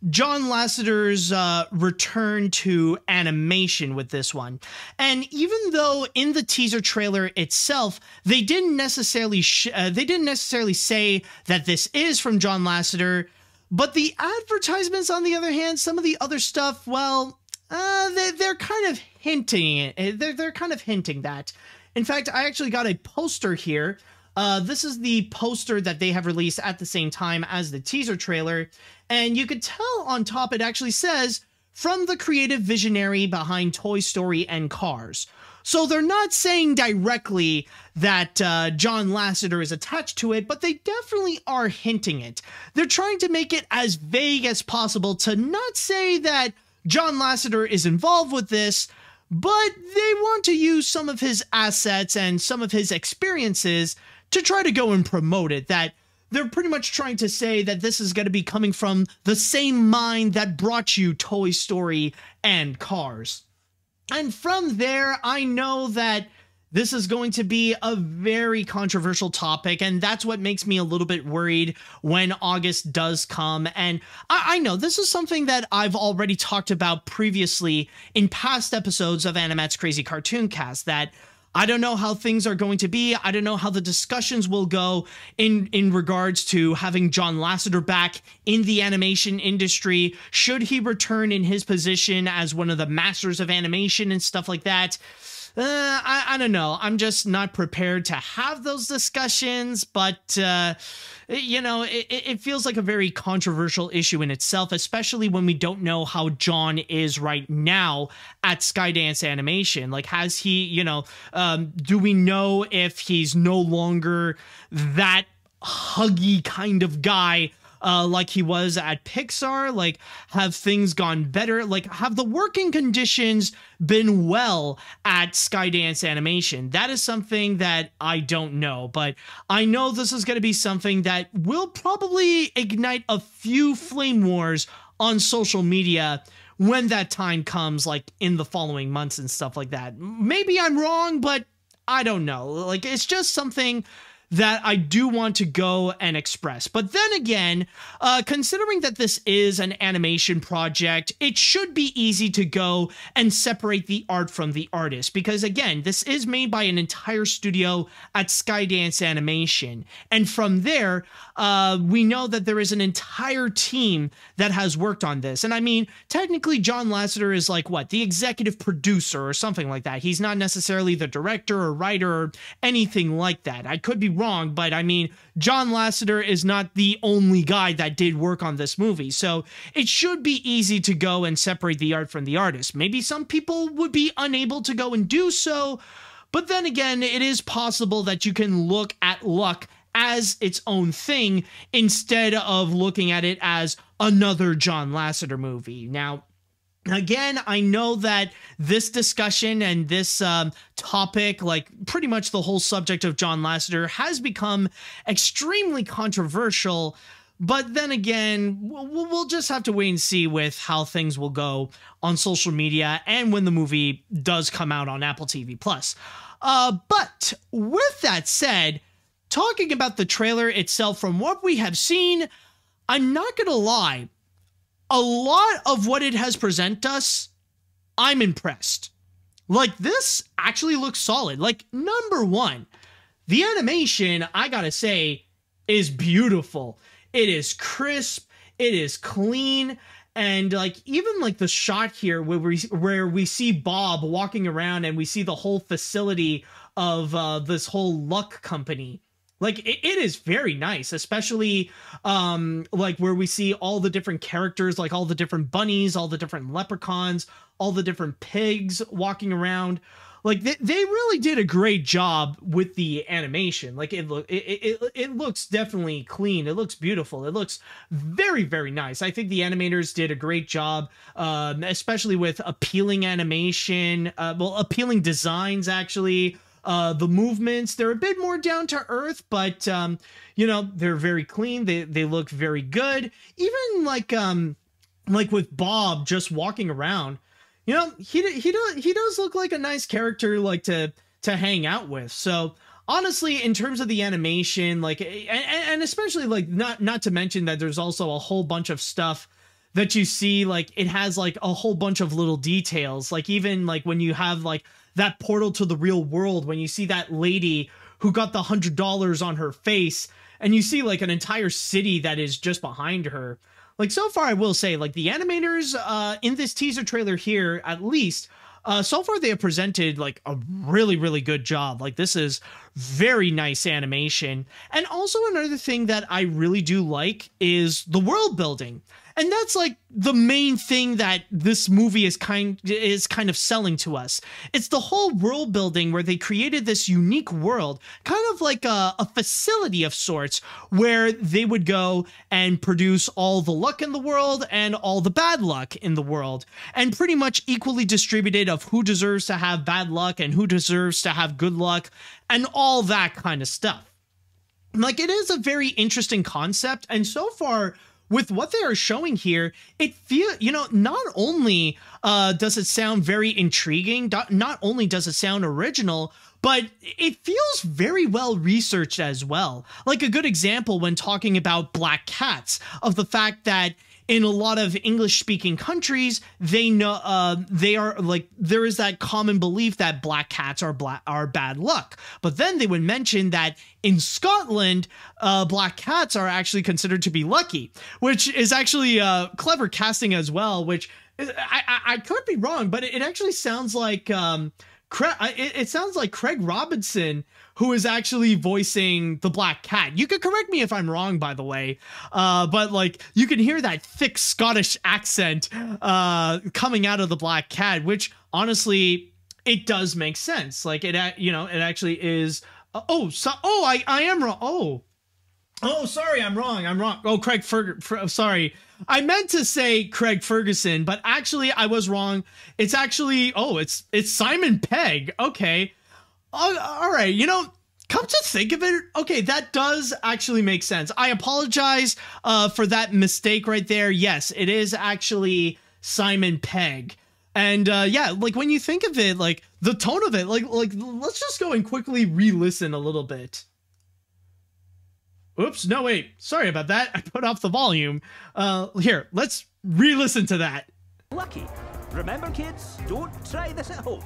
John Lasseter's return to animation with this one. And even though in the teaser trailer itself, they didn't necessarily say that this is from John Lasseter, but the advertisements, on the other hand, some of the other stuff, well, they're kind of hinting it. They're kind of hinting that. In fact, I actually got a poster here. This is the poster that they have released at the same time as the teaser trailer, and you could tell on top it actually says, from the creative visionary behind Toy Story and Cars. So they're not saying directly that John Lasseter is attached to it, but they definitely are hinting it. They're trying to make it as vague as possible to not say that John Lasseter is involved with this, but they want to use some of his assets and some of his experiences to try to go and promote it, that they're pretty much trying to say that this is going to be coming from the same mind that brought you Toy Story and Cars. And from there, I know that this is going to be a very controversial topic, and that's what makes me a little bit worried when August does come. And I know this is something that I've already talked about previously in past episodes of Animat's Crazy Cartoon Cast, that I don't know how things are going to be. I don't know how the discussions will go in regards to having John Lasseter back in the animation industry. Should he return in his position as one of the masters of animation and stuff like that? I don't know. I'm just not prepared to have those discussions, but, you know, it feels like a very controversial issue in itself, especially when we don't know how John is right now at Skydance Animation. Like, has he, you know, do we know if he's no longer that huggy kind of guy like he was at Pixar? Like, have things gone better? Like, have the working conditions been well at Skydance Animation? That is something that I don't know, but I know this is going to be something that will probably ignite a few flame wars on social media when that time comes, like in the following months and stuff like that. Maybe I'm wrong, but I don't know. Like, it's just something that I do want to go and express. But then again, considering that this is an animation project, it should be easy to go and separate the art from the artist. Because again, this is made by an entire studio at Skydance Animation. And from there, we know that there is an entire team that has worked on this. And I mean, technically John Lasseter is like, what, the executive producer or something like that. He's not necessarily the director or writer or anything like that. I could be wrong, but I mean, John Lasseter is not the only guy that did work on this movie, so it should be easy to go and separate the art from the artist. Maybe some people would be unable to go and do so, but then again, it is possible that you can look at Luck as its own thing instead of looking at it as another John Lasseter movie. Now, again, I know that this discussion and this topic, like pretty much the whole subject of John Lasseter, has become extremely controversial. But then again, we'll just have to wait and see with how things will go on social media and when the movie does come out on Apple TV+. But with that said, talking about the trailer itself, from what we have seen, I'm not going to lie, a lot of what it has presented us, I'm impressed. Like, this actually looks solid. Like, number one, the animation, I gotta say, is beautiful. It is crisp, it is clean, and like, even like the shot here where we see Bob walking around and we see the whole facility of this whole Luck company. Like, it is very nice, especially, like, where we see all the different characters, like all the different bunnies, all the different leprechauns, all the different pigs walking around. Like, they really did a great job with the animation. Like, it looks definitely clean. It looks beautiful. It looks very, very nice. I think the animators did a great job, especially with appealing animation, appealing designs, actually. The movements, they're a bit more down to earth, but, you know, they're very clean. They look very good. Even like with Bob just walking around, you know, he does look like a nice character, like to hang out with. So honestly, in terms of the animation, like, and especially like, not to mention that there's also a whole bunch of stuff that you see, like, it has like a whole bunch of little details, like even like when you have like that portal to the real world, when you see that lady who got the $100 on her face, and you see like an entire city that is just behind her. Like, so far, I will say, like, the animators in this teaser trailer here, at least, so far they have presented like a really, really good job. Like, this is very nice animation. And also another thing that I really do like is the world building. And that's like the main thing that this movie is kind of selling to us. It's the whole world building where they created this unique world, kind of like a facility of sorts, where they would go and produce all the luck in the world and all the bad luck in the world, and pretty much equally distributed of who deserves to have bad luck and who deserves to have good luck and all that kind of stuff. Like, it is a very interesting concept, and so far, with what they are showing here, it feels, you know, not only does it sound very intriguing, not only does it sound original, but it feels very well researched as well. Like, a good example when talking about black cats, of the fact that in a lot of English-speaking countries, they know they are like, there is that common belief that black cats are bad luck. But then they would mention that in Scotland, black cats are actually considered to be lucky, which is actually clever casting as well. Which I could be wrong, but it actually sounds like it sounds like Craig Robinson, who is actually voicing the Black Cat. You could correct me if I'm wrong, by the way, but like, you can hear that thick Scottish accent coming out of the Black Cat, which honestly, it does make sense. Like, it, you know, it actually is. I am wrong. Oh, sorry, I'm wrong. Oh, Craig sorry. I meant to say Craig Ferguson, but actually I was wrong. It's actually, it's Simon Pegg. Okay. All right, you know, come to think of it, okay, that does actually make sense. I apologize for that mistake right there. Yes, it is actually Simon Pegg. And yeah, like when you think of it, like the tone of it, like let's just go and quickly re-listen a little bit. Oops, no, wait. Sorry about that. I put off the volume. Here, let's re-listen to that. Lucky. Remember, kids? Don't try this at home.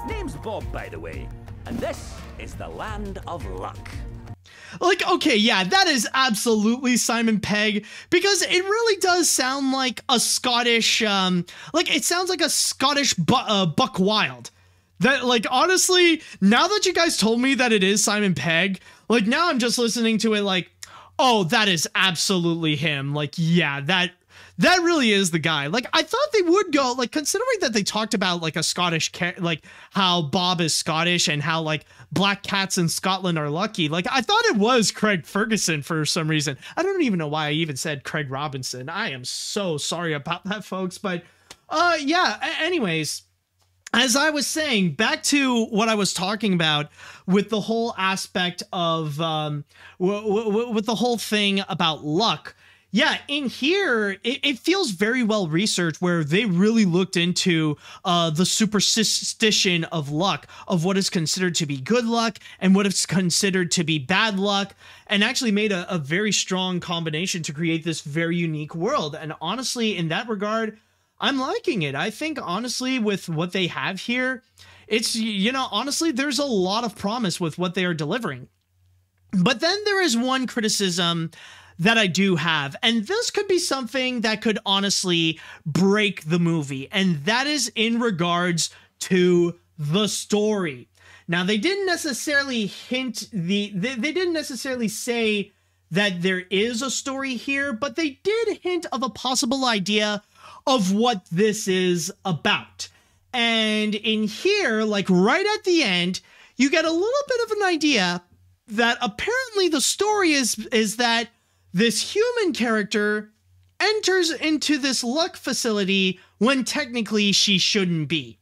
Name's Bob, by the way, and this is the land of luck. Like, okay, yeah, that is absolutely Simon Pegg, because it really does sound like a Scottish, like, it sounds like a Scottish Buck Wild. That, like, honestly, now that you guys told me that it is Simon Pegg, like, now I'm just listening to it like, oh, that is absolutely him. Like, yeah, that really is the guy. Like, I thought they would go, like, considering that they talked about, like, a Scottish, like, how Bob is Scottish and how, like, black cats in Scotland are lucky. Like, I thought it was Craig Ferguson for some reason. I don't even know why I even said Craig Robinson. I am so sorry about that, folks. But, yeah, anyways, as I was saying, back to what I was talking about with the whole aspect of, with the whole thing about luck. Yeah, in here, it feels very well researched, where they really looked into the superstition of luck, of what is considered to be good luck and what is considered to be bad luck, and actually made a very strong combination to create this very unique world. And honestly, in that regard, I'm liking it. I think, honestly, with what they have here, it's, you know, honestly, there's a lot of promise with what they are delivering. But then there is one criticism that I do have, and this could be something that could honestly break the movie, and that is in regards to the story. Now, they didn't necessarily they didn't necessarily say that there is a story here, but they did hint of a possible idea of what this is about. And in here, like right at the end, you get a little bit of an idea that apparently the story is that this human character enters into this luck facility when technically she shouldn't be.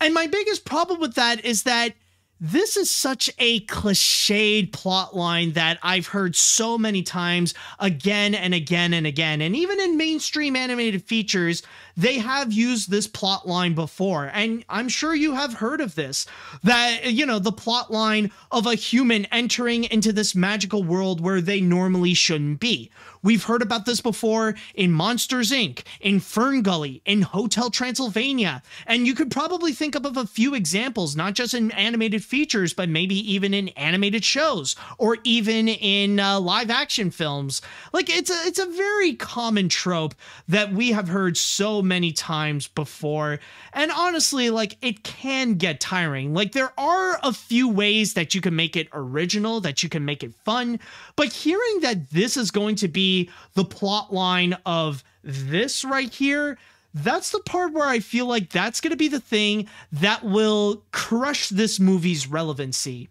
And my biggest problem with that is that this is such a cliched plot line that I've heard so many times again and again and again. And even in mainstream animated features, they have used this plot line before. And I'm sure you have heard of this, that, you know, the plot line of a human entering into this magical world where they normally shouldn't be. We've heard about this before in Monsters, Inc., in Fern Gully, in Hotel Transylvania. And you could probably think of a few examples, not just in animated features, but maybe even in animated shows or even in live action films. Like, it's a very common trope that we have heard so many times before. And honestly, like, it can get tiring. Like, there are a few ways that you can make it original, that you can make it fun, but hearing that this is going to be the plot line of this right here, that's the part where I feel like that's going to be the thing that will crush this movie's relevancy.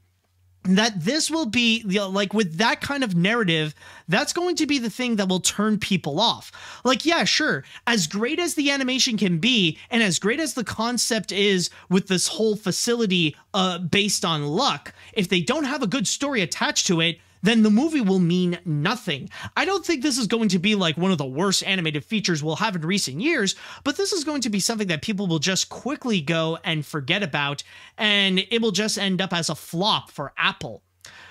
That this will be, you know, like with that kind of narrative, that's going to be the thing that will turn people off. Like, yeah, sure, as great as the animation can be, and as great as the concept is with this whole facility based on luck, if they don't have a good story attached to it, then the movie will mean nothing. I don't think this is going to be like one of the worst animated features we'll have in recent years, but this is going to be something that people will just quickly go and forget about, and it will just end up as a flop for Apple.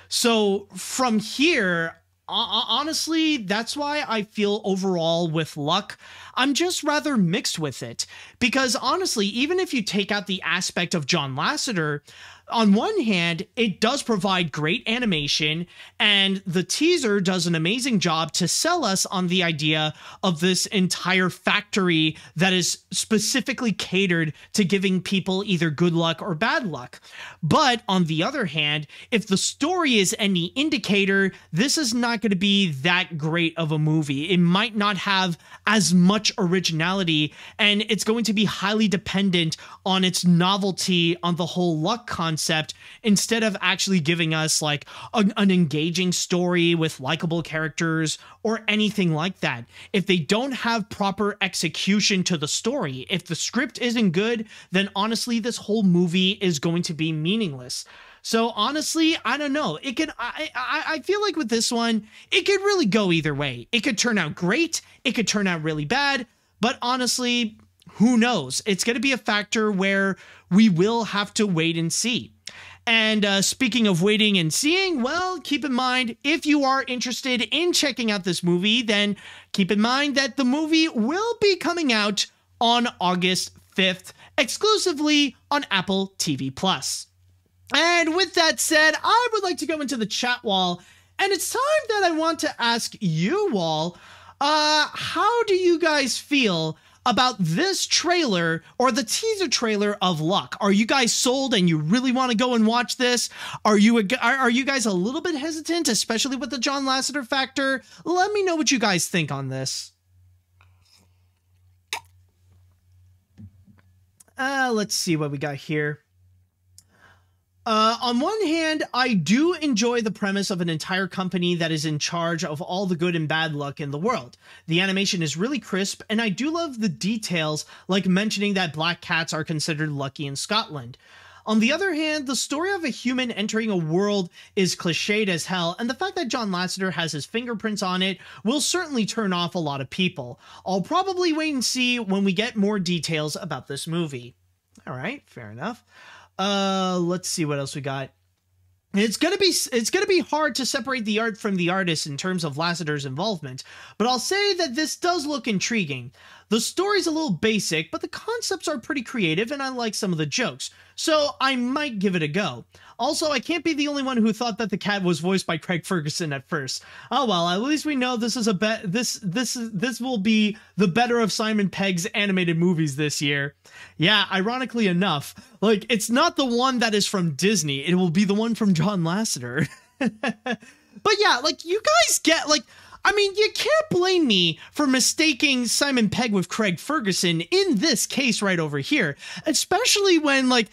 So from here, honestly, that's why I feel overall with luck, I'm just rather mixed with it. Because honestly, even if you take out the aspect of John Lasseter, on one hand, it does provide great animation, and the teaser does an amazing job to sell us on the idea of this entire factory that is specifically catered to giving people either good luck or bad luck. But on the other hand, if the story is any indicator, this is not going to be that great of a movie. It might not have as much originality, and it's going to be highly dependent on its novelty on the whole luck concept, instead of actually giving us like an engaging story with likable characters or anything like that. If they don't have proper execution to the story, if the script isn't good, then honestly, this whole movie is going to be meaningless. So honestly, I don't know. It could, I feel like with this one, it could really go either way. It could turn out great. It could turn out really bad. But honestly, who knows? It's going to be a factor where we will have to wait and see. And speaking of waiting and seeing, well, keep in mind, if you are interested in checking out this movie, then keep in mind that the movie will be coming out on August 5th, exclusively on Apple TV+. And with that said, I would like to go into the chat wall, and it's time that I want to ask you all, how do you guys feel about this trailer or the teaser trailer of Luck? Are you guys sold and you really want to go and watch this? Are you guys a little bit hesitant, especially with the John Lasseter factor? Let me know what you guys think on this. Let's see what we got here. On one hand, I do enjoy the premise of an entire company that is in charge of all the good and bad luck in the world. The animation is really crisp, and I do love the details, like mentioning that black cats are considered lucky in Scotland. On the other hand, the story of a human entering a world is cliched as hell, and the fact that John Lasseter has his fingerprints on it will certainly turn off a lot of people. I'll probably wait and see when we get more details about this movie. All right, fair enough. Let's see what else we got. It's gonna be hard to separate the art from the artist in terms of Lasseter's involvement, but I'll say that this does look intriguing. The story's a little basic, but the concepts are pretty creative and I like some of the jokes, so I might give it a go. Also, I can't be the only one who thought that the cat was voiced by Craig Ferguson at first. Oh well, at least we know this is this will be the better of Simon Pegg's animated movies this year. Yeah, ironically enough, like, it's not the one that is from Disney, it will be the one from John Lasseter. But yeah, like, you guys get, like, I mean, you can't blame me for mistaking Simon Pegg with Craig Ferguson in this case right over here, especially when, like,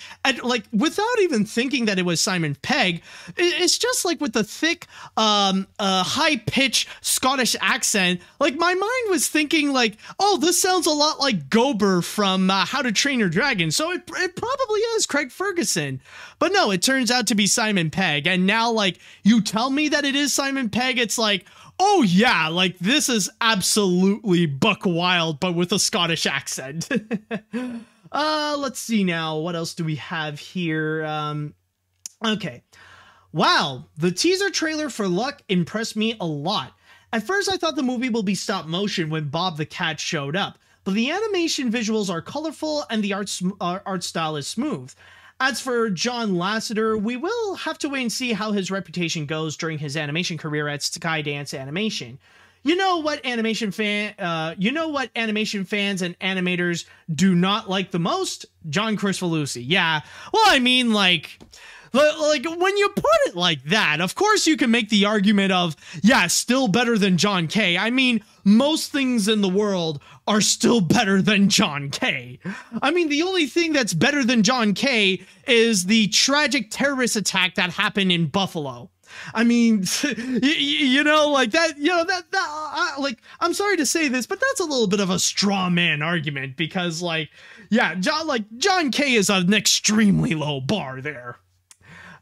without even thinking that it was Simon Pegg, it's just like with the thick, high-pitched Scottish accent, like, my mind was thinking, like, oh, this sounds a lot like Gober from How to Train Your Dragon, so it probably is Craig Ferguson. But no, it turns out to be Simon Pegg, and now, like, you tell me that it is Simon Pegg, it's like, oh yeah, like, this is absolutely Buck Wild, but with a Scottish accent. Let's see now. What else do we have here? Okay. Wow, the teaser trailer for Luck impressed me a lot. At first, I thought the movie will be stop motion when Bob the Cat showed up, but the animation visuals are colorful and the art style is smooth. As for John Lasseter, we will have to wait and see how his reputation goes during his animation career at Skydance Animation. You know what animation fans and animators do not like the most? John Kricfalusi. Yeah, well, I mean, like, when you put it like that, of course you can make the argument of, yeah, still better than John Kay. I mean, most things in the world are still better than John Kay. I mean, the only thing that's better than John Kay is the tragic terrorist attack that happened in Buffalo. I mean, you know, like that, you know, like, I'm sorry to say this, but that's a little bit of a straw man argument because, like, yeah, John Kay is an extremely low bar there.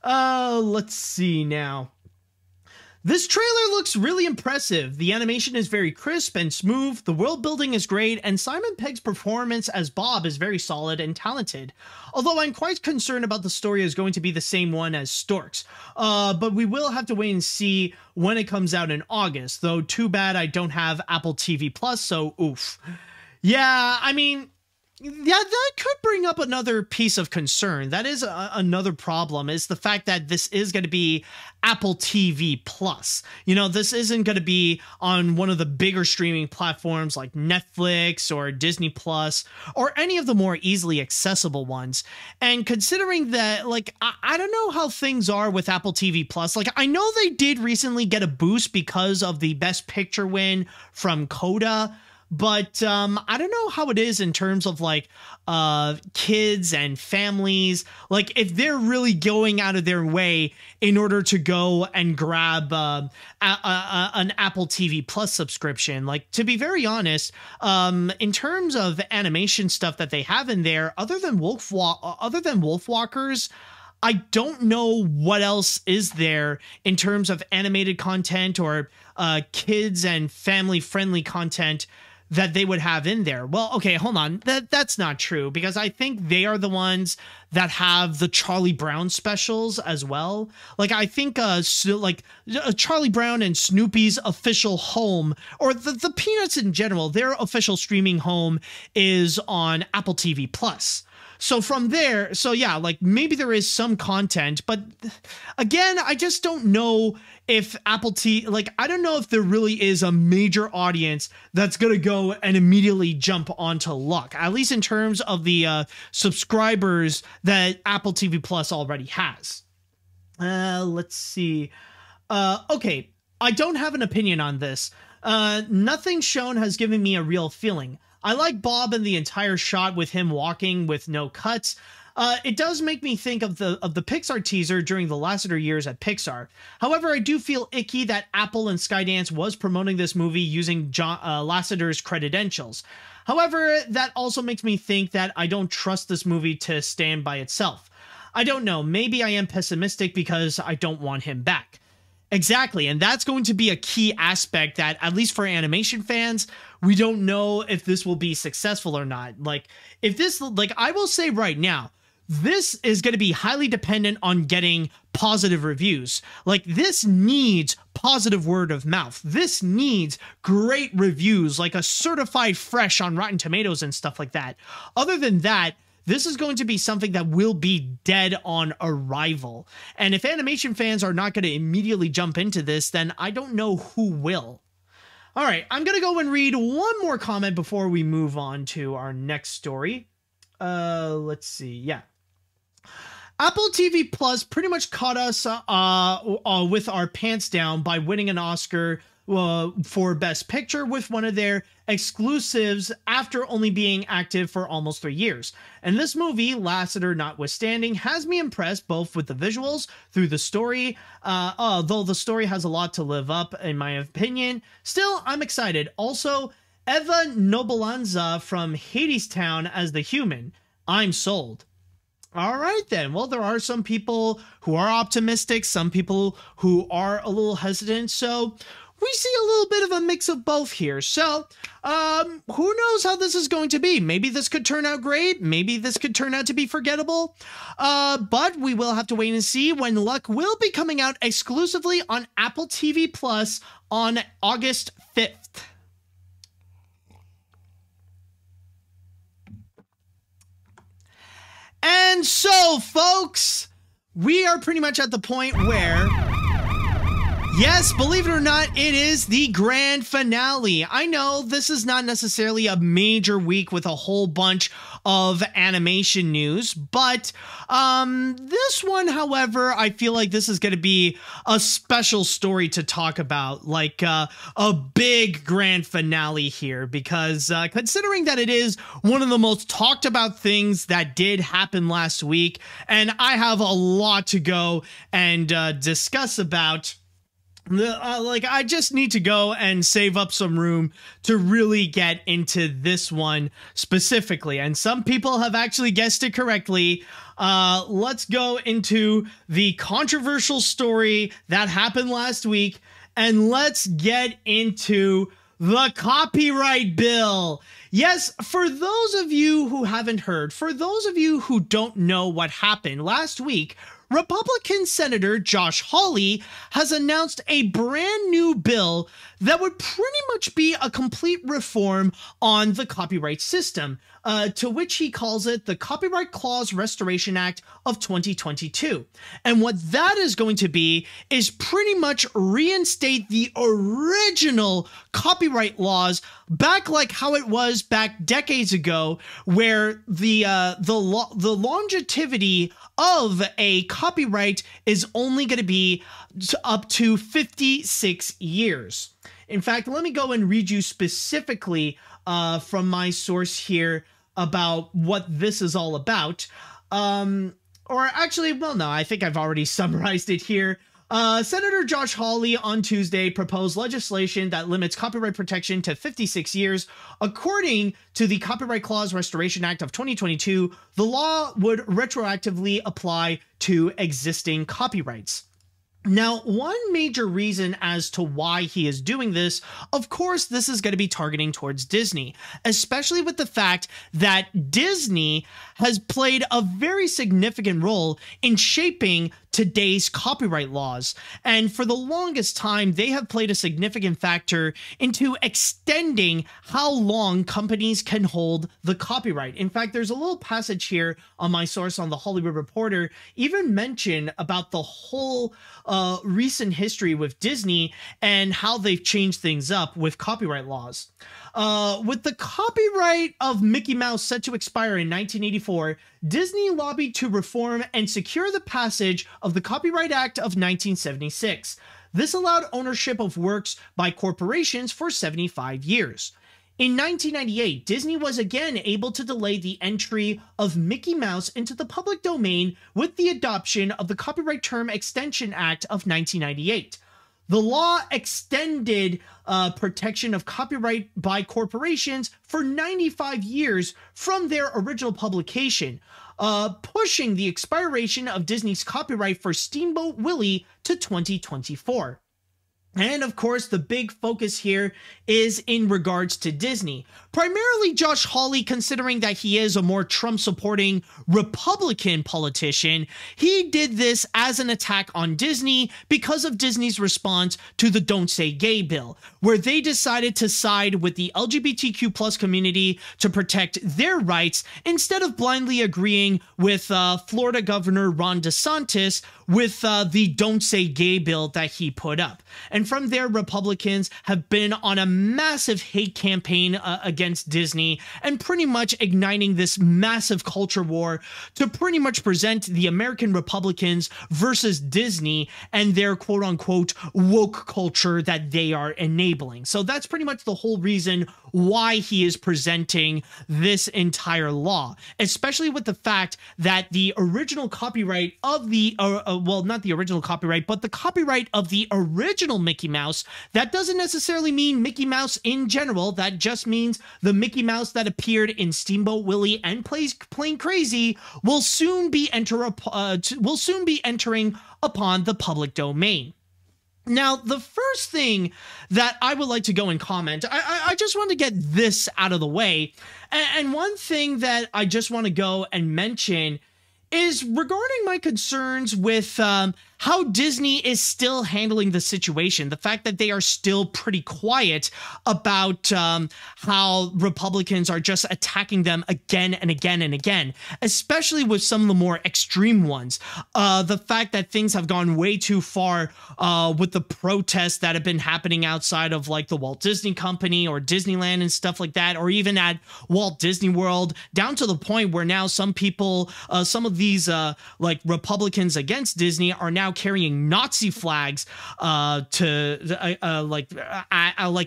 Let's see now. This trailer looks really impressive. The animation is very crisp and smooth, the world building is great, and Simon Pegg's performance as Bob is very solid and talented. Although I'm quite concerned about the story is going to be the same one as Storks. But we will have to wait and see when it comes out in August, though too bad I don't have Apple TV Plus, so oof. Yeah, I mean, yeah, that could bring up another piece of concern. That is another problem, is the fact that this is going to be Apple TV Plus. You know, this isn't going to be on one of the bigger streaming platforms like Netflix or Disney Plus or any of the more easily accessible ones. And considering that, like, I don't know how things are with Apple TV Plus. Like, I know they did recently get a boost because of the Best Picture win from Coda, but I don't know how it is in terms of, like, kids and families. Like, if they're really going out of their way in order to go and grab an Apple TV Plus subscription. Like, to be very honest, in terms of animation stuff that they have in there, other than Wolfwalkers, I don't know what else is there in terms of animated content or kids and family-friendly content that they would have in there. Well, okay, hold on. That's not true, because I think they are the ones that have the Charlie Brown specials as well. Like, I think Charlie Brown and Snoopy's official home, or the Peanuts in general, their official streaming home is on Apple TV Plus. So from there, so yeah, like maybe there is some content, but again, I just don't know if I don't know if there really is a major audience that's going to go and immediately jump onto Luck, at least in terms of the subscribers that Apple TV Plus already has. Let's see. Okay, I don't have an opinion on this. Nothing shown has given me a real feeling. I like Bob and the entire shot with him walking with no cuts. It does make me think of the Pixar teaser during the Lasseter years at Pixar. However, I do feel icky that Apple and Skydance was promoting this movie using Lasseter's credentials. However, that also makes me think that I don't trust this movie to stand by itself. I don't know, maybe I am pessimistic because I don't want him back. Exactly, and that's going to be a key aspect that, at least for animation fans, we don't know if this will be successful or not. Like, if this, like, I will say right now, this is going to be highly dependent on getting positive reviews. Like, this needs positive word of mouth. This needs great reviews, like a certified fresh on Rotten Tomatoes and stuff like that. Other than that, this is going to be something that will be dead on arrival. And if animation fans are not going to immediately jump into this, then I don't know who will. All right, I'm going to go and read one more comment before we move on to our next story. Let's see. Yeah. Apple TV Plus pretty much caught us with our pants down by winning an Oscar for Best Picture with one of their exclusives after only being active for almost 3 years. And this movie, Lasseter notwithstanding, has me impressed both with the visuals, through the story, though the story has a lot to live up in my opinion. Still, I'm excited. Also, Eva Nobelanza from Hadestown as the human. I'm sold. All right, then. Well, there are some people who are optimistic, some people who are a little hesitant, so we see a little bit of a mix of both here. So, who knows how this is going to be? Maybe this could turn out great. Maybe this could turn out to be forgettable. But we will have to wait and see when Luck will be coming out exclusively on Apple TV Plus on August 5th. And so, folks, we are pretty much at the point where, yes, believe it or not, it is the grand finale. I know this is not necessarily a major week with a whole bunch of animation news, but this one, however, I feel like this is going to be a special story to talk about, like a big grand finale here, because considering that it is one of the most talked about things that did happen last week, and I have a lot to go and discuss about. I just need to go and save up some room to really get into this one specifically. And some people have actually guessed it correctly. Let's go into the controversial story that happened last week, and let's get into the copyright bill. Yes, for those of you who haven't heard, for those of you who don't know what happened last week, Republican Senator Josh Hawley has announced a brand new bill that would pretty much be a complete reform on the copyright system, to which he calls it the Copyright Clause Restoration Act of 2022. And what that is going to be is pretty much reinstate the original copyright laws back like how it was back decades ago, where the longevity of a copyright is only going to be up to 56 years. In fact, let me go and read you specifically from my source here about what this is all about. Or actually, well, no, I think I've already summarized it here. Senator Josh Hawley on Tuesday proposed legislation that limits copyright protection to 56 years. According to the Copyright Clause Restoration Act of 2022, the law would retroactively apply to existing copyrights. Now, one major reason as to why he is doing this, of course, this is going to be targeting towards Disney, especially with the fact that Disney has played a very significant role in shaping today's copyright laws. And for the longest time, they have played a significant factor into extending how long companies can hold the copyright. In fact, there's a little passage here on my source on The Hollywood Reporter, even mention about the whole recent history with Disney and how they've changed things up with copyright laws. With the copyright of Mickey Mouse set to expire in 1984, Disney lobbied to reform and secure the passage of the Copyright Act of 1976. This allowed ownership of works by corporations for 75 years. In 1998, Disney was again able to delay the entry of Mickey Mouse into the public domain with the adoption of the Copyright Term Extension Act of 1998. The law extended protection of copyright by corporations for 95 years from their original publication, pushing the expiration of Disney's copyright for Steamboat Willie to 2024. And of course, the big focus here is in regards to Disney. Primarily Josh Hawley, considering that he is a more Trump-supporting Republican politician, he did this as an attack on Disney because of Disney's response to the Don't Say Gay bill, where they decided to side with the LGBTQ+ community to protect their rights instead of blindly agreeing with Florida Governor Ron DeSantis with the Don't Say Gay bill that he put up. And from there, Republicans have been on a massive hate campaign against Disney and pretty much igniting this massive culture war to pretty much present the American Republicans versus Disney and their quote-unquote woke culture that they are enabling. So that's pretty much the whole reason why he is presenting this entire law, especially with the fact that the original copyright of the, well, not the original copyright, but the copyright of the original Mickey Mouse, that doesn't necessarily mean Mickey Mouse in general. That just means the Mickey Mouse that appeared in Steamboat Willie and Plain Crazy will soon be entering upon the public domain. Now, the first thing that I would like to go and comment, I just want to get this out of the way. And one thing that I just want to go and mention is regarding my concerns with how Disney is still handling the situation. The fact that they are still pretty quiet about how Republicans are just attacking them again and again and again, especially with some of the more extreme ones. The fact that things have gone way too far with the protests that have been happening outside of like the Walt Disney Company or Disneyland and stuff like that, or even at Walt Disney World, down to the point where now some people, some of these like Republicans against Disney are now carrying Nazi flags like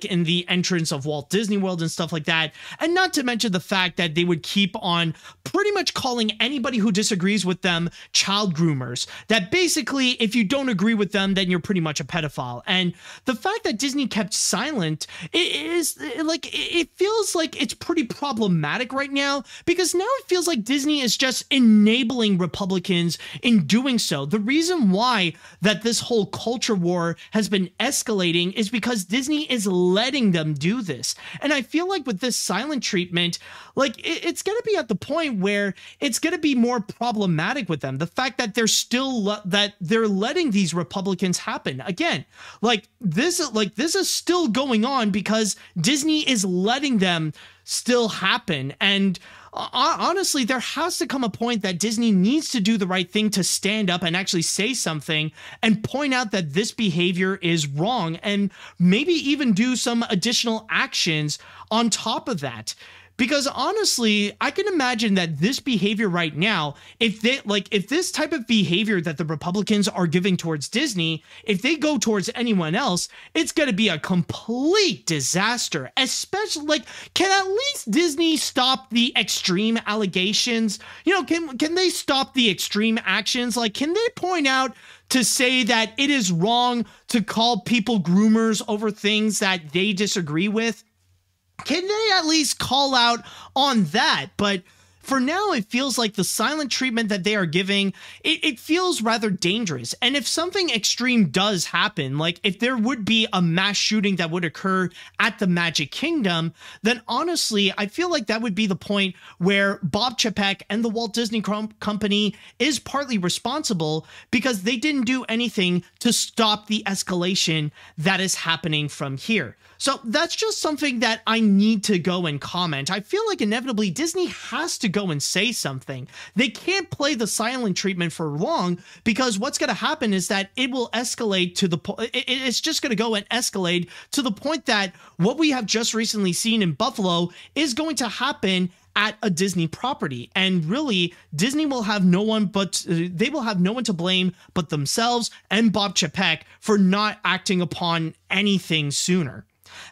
in the entrance of Walt Disney World and stuff like that. And not to mention the fact that they would keep on pretty much calling anybody who disagrees with them child groomers. That basically, if you don't agree with them, then you're pretty much a pedophile. And the fact that Disney kept silent it feels like it's pretty problematic right now, because now it feels like Disney is just enabling Republicans in doing so. The reason why that this whole culture war has been escalating is because Disney is letting them do this. And I feel like with this silent treatment, like it's going to be at the point where it's going to be more problematic with them. The fact that they're still they're letting these Republicans happen again, like this is still going on because Disney is letting them still happen. And honestly, there has to come a point that Disney needs to do the right thing to stand up and actually say something and point out that this behavior is wrong, and maybe even do some additional actions on top of that. Because honestly, I can imagine that this behavior right now, if this type of behavior that the Republicans are giving towards Disney, if they go towards anyone else, it's going to be a complete disaster. Especially, can at least Disney stop the extreme allegations? You know, can they stop the extreme actions? Like, can they point out to say that it is wrong to call people groomers over things that they disagree with? Can they at least call out on that? But for now, it feels like the silent treatment that they are giving, it feels rather dangerous. And if something extreme does happen, like if there would be a mass shooting that would occur at the Magic Kingdom, then honestly, I feel like that would be the point where Bob Chapek and the Walt Disney Company is partly responsible, because they didn't do anything to stop the escalation that is happening from here. So that's just something that I need to go and comment. I feel like inevitably Disney has to go and say something. They can't play the silent treatment for long, because what's going to happen is that it will escalate to the point, it's just going to go and escalate to the point that what we have just recently seen in Buffalo is going to happen at a Disney property. And really, Disney will have no one but, they will have no one to blame but themselves and Bob Chapek for not acting upon anything sooner.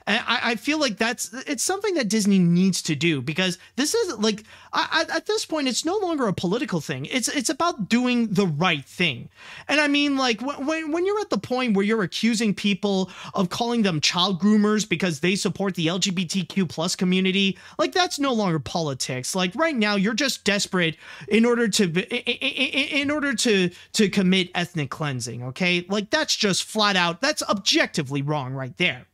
And I feel like it's something that Disney needs to do, because this is like, at this point, it's no longer a political thing. It's about doing the right thing. And I mean, like, when you're at the point where you're accusing people of calling them child groomers because they support the LGBTQ plus community, like, that's no longer politics. Like, right now, you're just desperate in order to commit ethnic cleansing, okay? Like, that's just flat out, that's objectively wrong right there.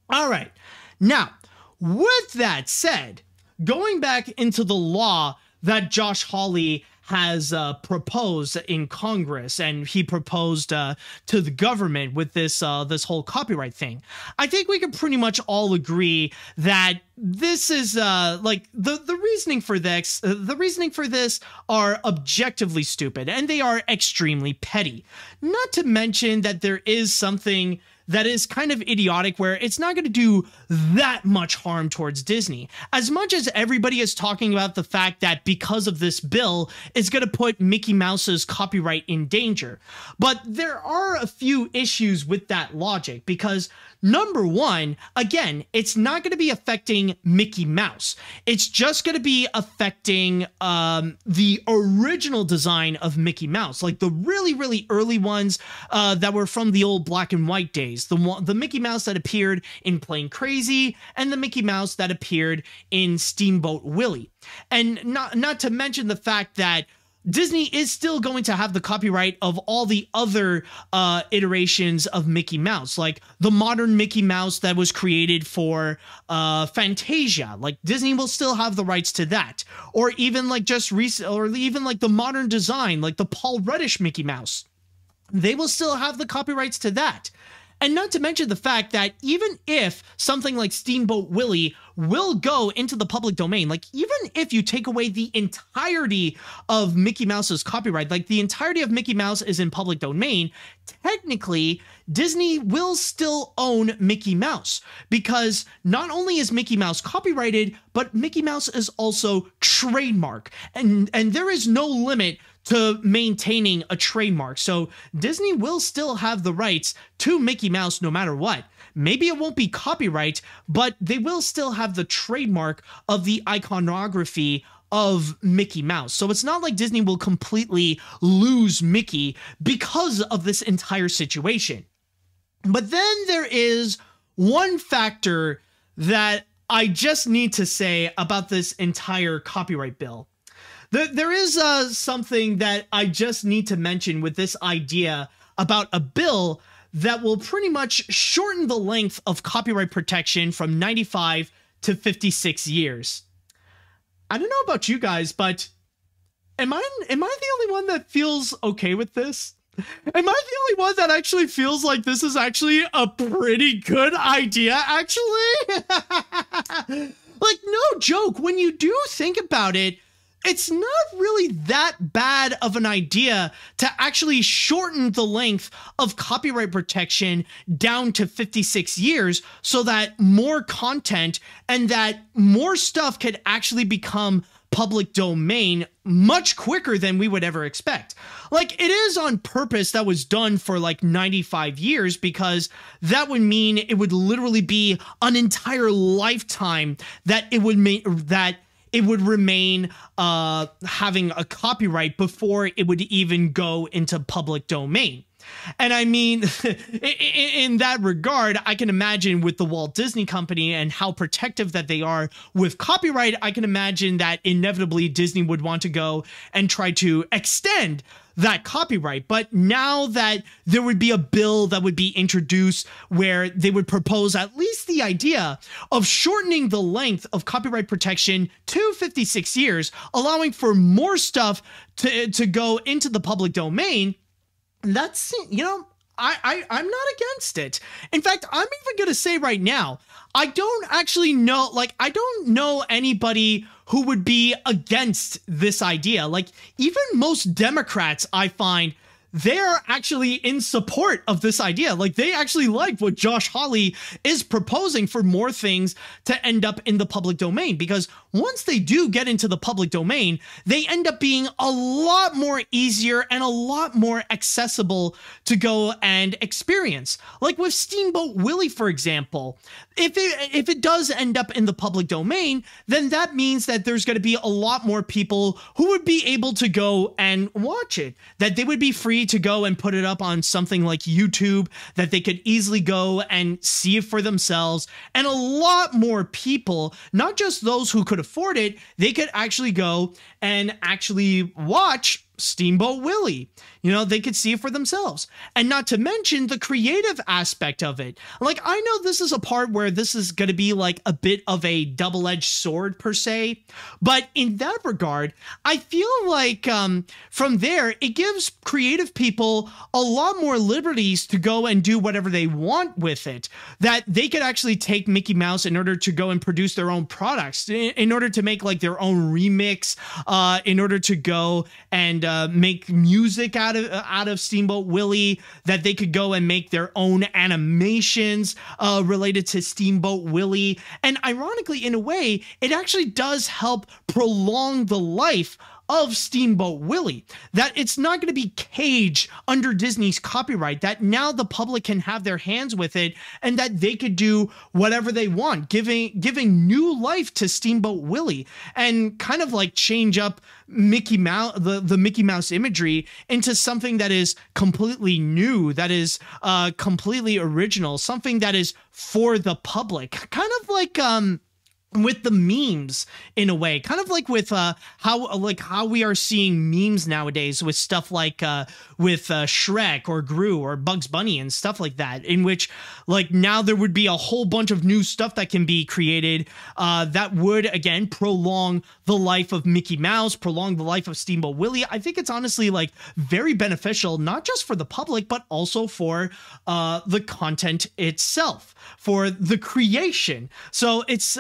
All right. Now, with that said, going back into the law that Josh Hawley has proposed in Congress, and he proposed to the government with this whole copyright thing, I think we can pretty much all agree that this is like the reasoning for this. The reasoning for this are objectively stupid, and they are extremely petty. Not to mention that there is something that is kind of idiotic, where it's not going to do that much harm towards Disney. As much as everybody is talking about the fact that because of this bill, it's going to put Mickey Mouse's copyright in danger. But there are a few issues with that logic, because number one, again, it's not going to be affecting Mickey Mouse. It's just going to be affecting the original design of Mickey Mouse, like the really, really early ones that were from the old black and white days. The Mickey Mouse that appeared in Plane Crazy, and the Mickey Mouse that appeared in Steamboat Willie. And not to mention the fact that Disney is still going to have the copyright of all the other iterations of Mickey Mouse, like the modern Mickey Mouse that was created for Fantasia. Like, Disney will still have the rights to that, or even like even like the modern design, like the Paul Reddish Mickey Mouse. They will still have the copyrights to that. And not to mention the fact that even if something like Steamboat Willie will go into the public domain, like even if you take away the entirety of Mickey Mouse's copyright, like the entirety of Mickey Mouse is in public domain, technically Disney will still own Mickey Mouse, because not only is Mickey Mouse copyrighted, but Mickey Mouse is also trademark, and there is no limit to maintaining a trademark. So Disney will still have the rights to Mickey Mouse no matter what. Maybe it won't be copyright, but they will still have the trademark of the iconography of Mickey Mouse. So it's not like Disney will completely lose Mickey because of this entire situation. But then there is one factor that I just need to say about this entire copyright bill. There is something that I just need to mention with this idea about a bill that will pretty much shorten the length of copyright protection from 95 to 56 years. I don't know about you guys, but am I the only one that feels okay with this? Am I the only one that actually feels like this is actually a pretty good idea, actually? Like, no joke, when you do think about it, it's not really that bad of an idea to actually shorten the length of copyright protection down to 56 years so that more content and that more stuff could actually become public domain much quicker than we would ever expect. Like, it is on purpose that was done for like 95 years, because that would mean it would literally be an entire lifetime that it would remain having a copyright before it would even go into public domain. And I mean, in that regard, I can imagine with the Walt Disney Company and how protective that they are with copyright, I can imagine that inevitably Disney would want to go and try to extend that copyright. But now that there would be a bill that would be introduced where they would propose at least the idea of shortening the length of copyright protection to 56 years, allowing for more stuff to go into the public domain, that's, you know, I'm not against it. In fact, I'm even going to say right now, I don't actually know, like, I don't know anybody who would be against this idea. Like, even most Democrats, I find, they're actually in support of this idea. Like, they actually like what Josh Hawley is proposing for more things to end up in the public domain, because once they do get into the public domain, they end up being a lot more easier and a lot more accessible to go and experience. Like with Steamboat Willie, for example, if it does end up in the public domain, then that means that there's going to be a lot more people who would be able to go and watch it, that they would be free to go and put it up on something like YouTube, that they could easily go and see it for themselves. And a lot more people, not just those who could afford it, they could actually go and actually watch Steamboat Willie. You know, they could see it for themselves. And not to mention the creative aspect of it. Like, I know this is a part where this is going to be like a bit of a double-edged sword per se, but in that regard, I feel like from there, it gives creative people a lot more liberties to go and do whatever they want with it, that they could actually take Mickey Mouse in order to go and produce their own products, in order to make like their own remix, in order to go and make music out of Steamboat Willie, that they could go and make their own animations related to Steamboat Willie. And ironically, in a way, it actually does help prolong the life of Steamboat Willie, that it's not going to be caged under Disney's copyright, that now the public can have their hands with it and that they could do whatever they want, giving new life to Steamboat Willie and kind of like change up Mickey Mouse, the Mickey Mouse imagery into something that is completely new, that is completely original, something that is for the public, kind of like with the memes in a way, kind of like with how we are seeing memes nowadays with stuff like with Shrek or Gru or Bugs Bunny and stuff like that, in which like now there would be a whole bunch of new stuff that can be created that would again prolong the life of Mickey Mouse, prolong the life of Steamboat Willie. I think it's honestly like very beneficial, not just for the public, but also for the content itself, for the creation. So it's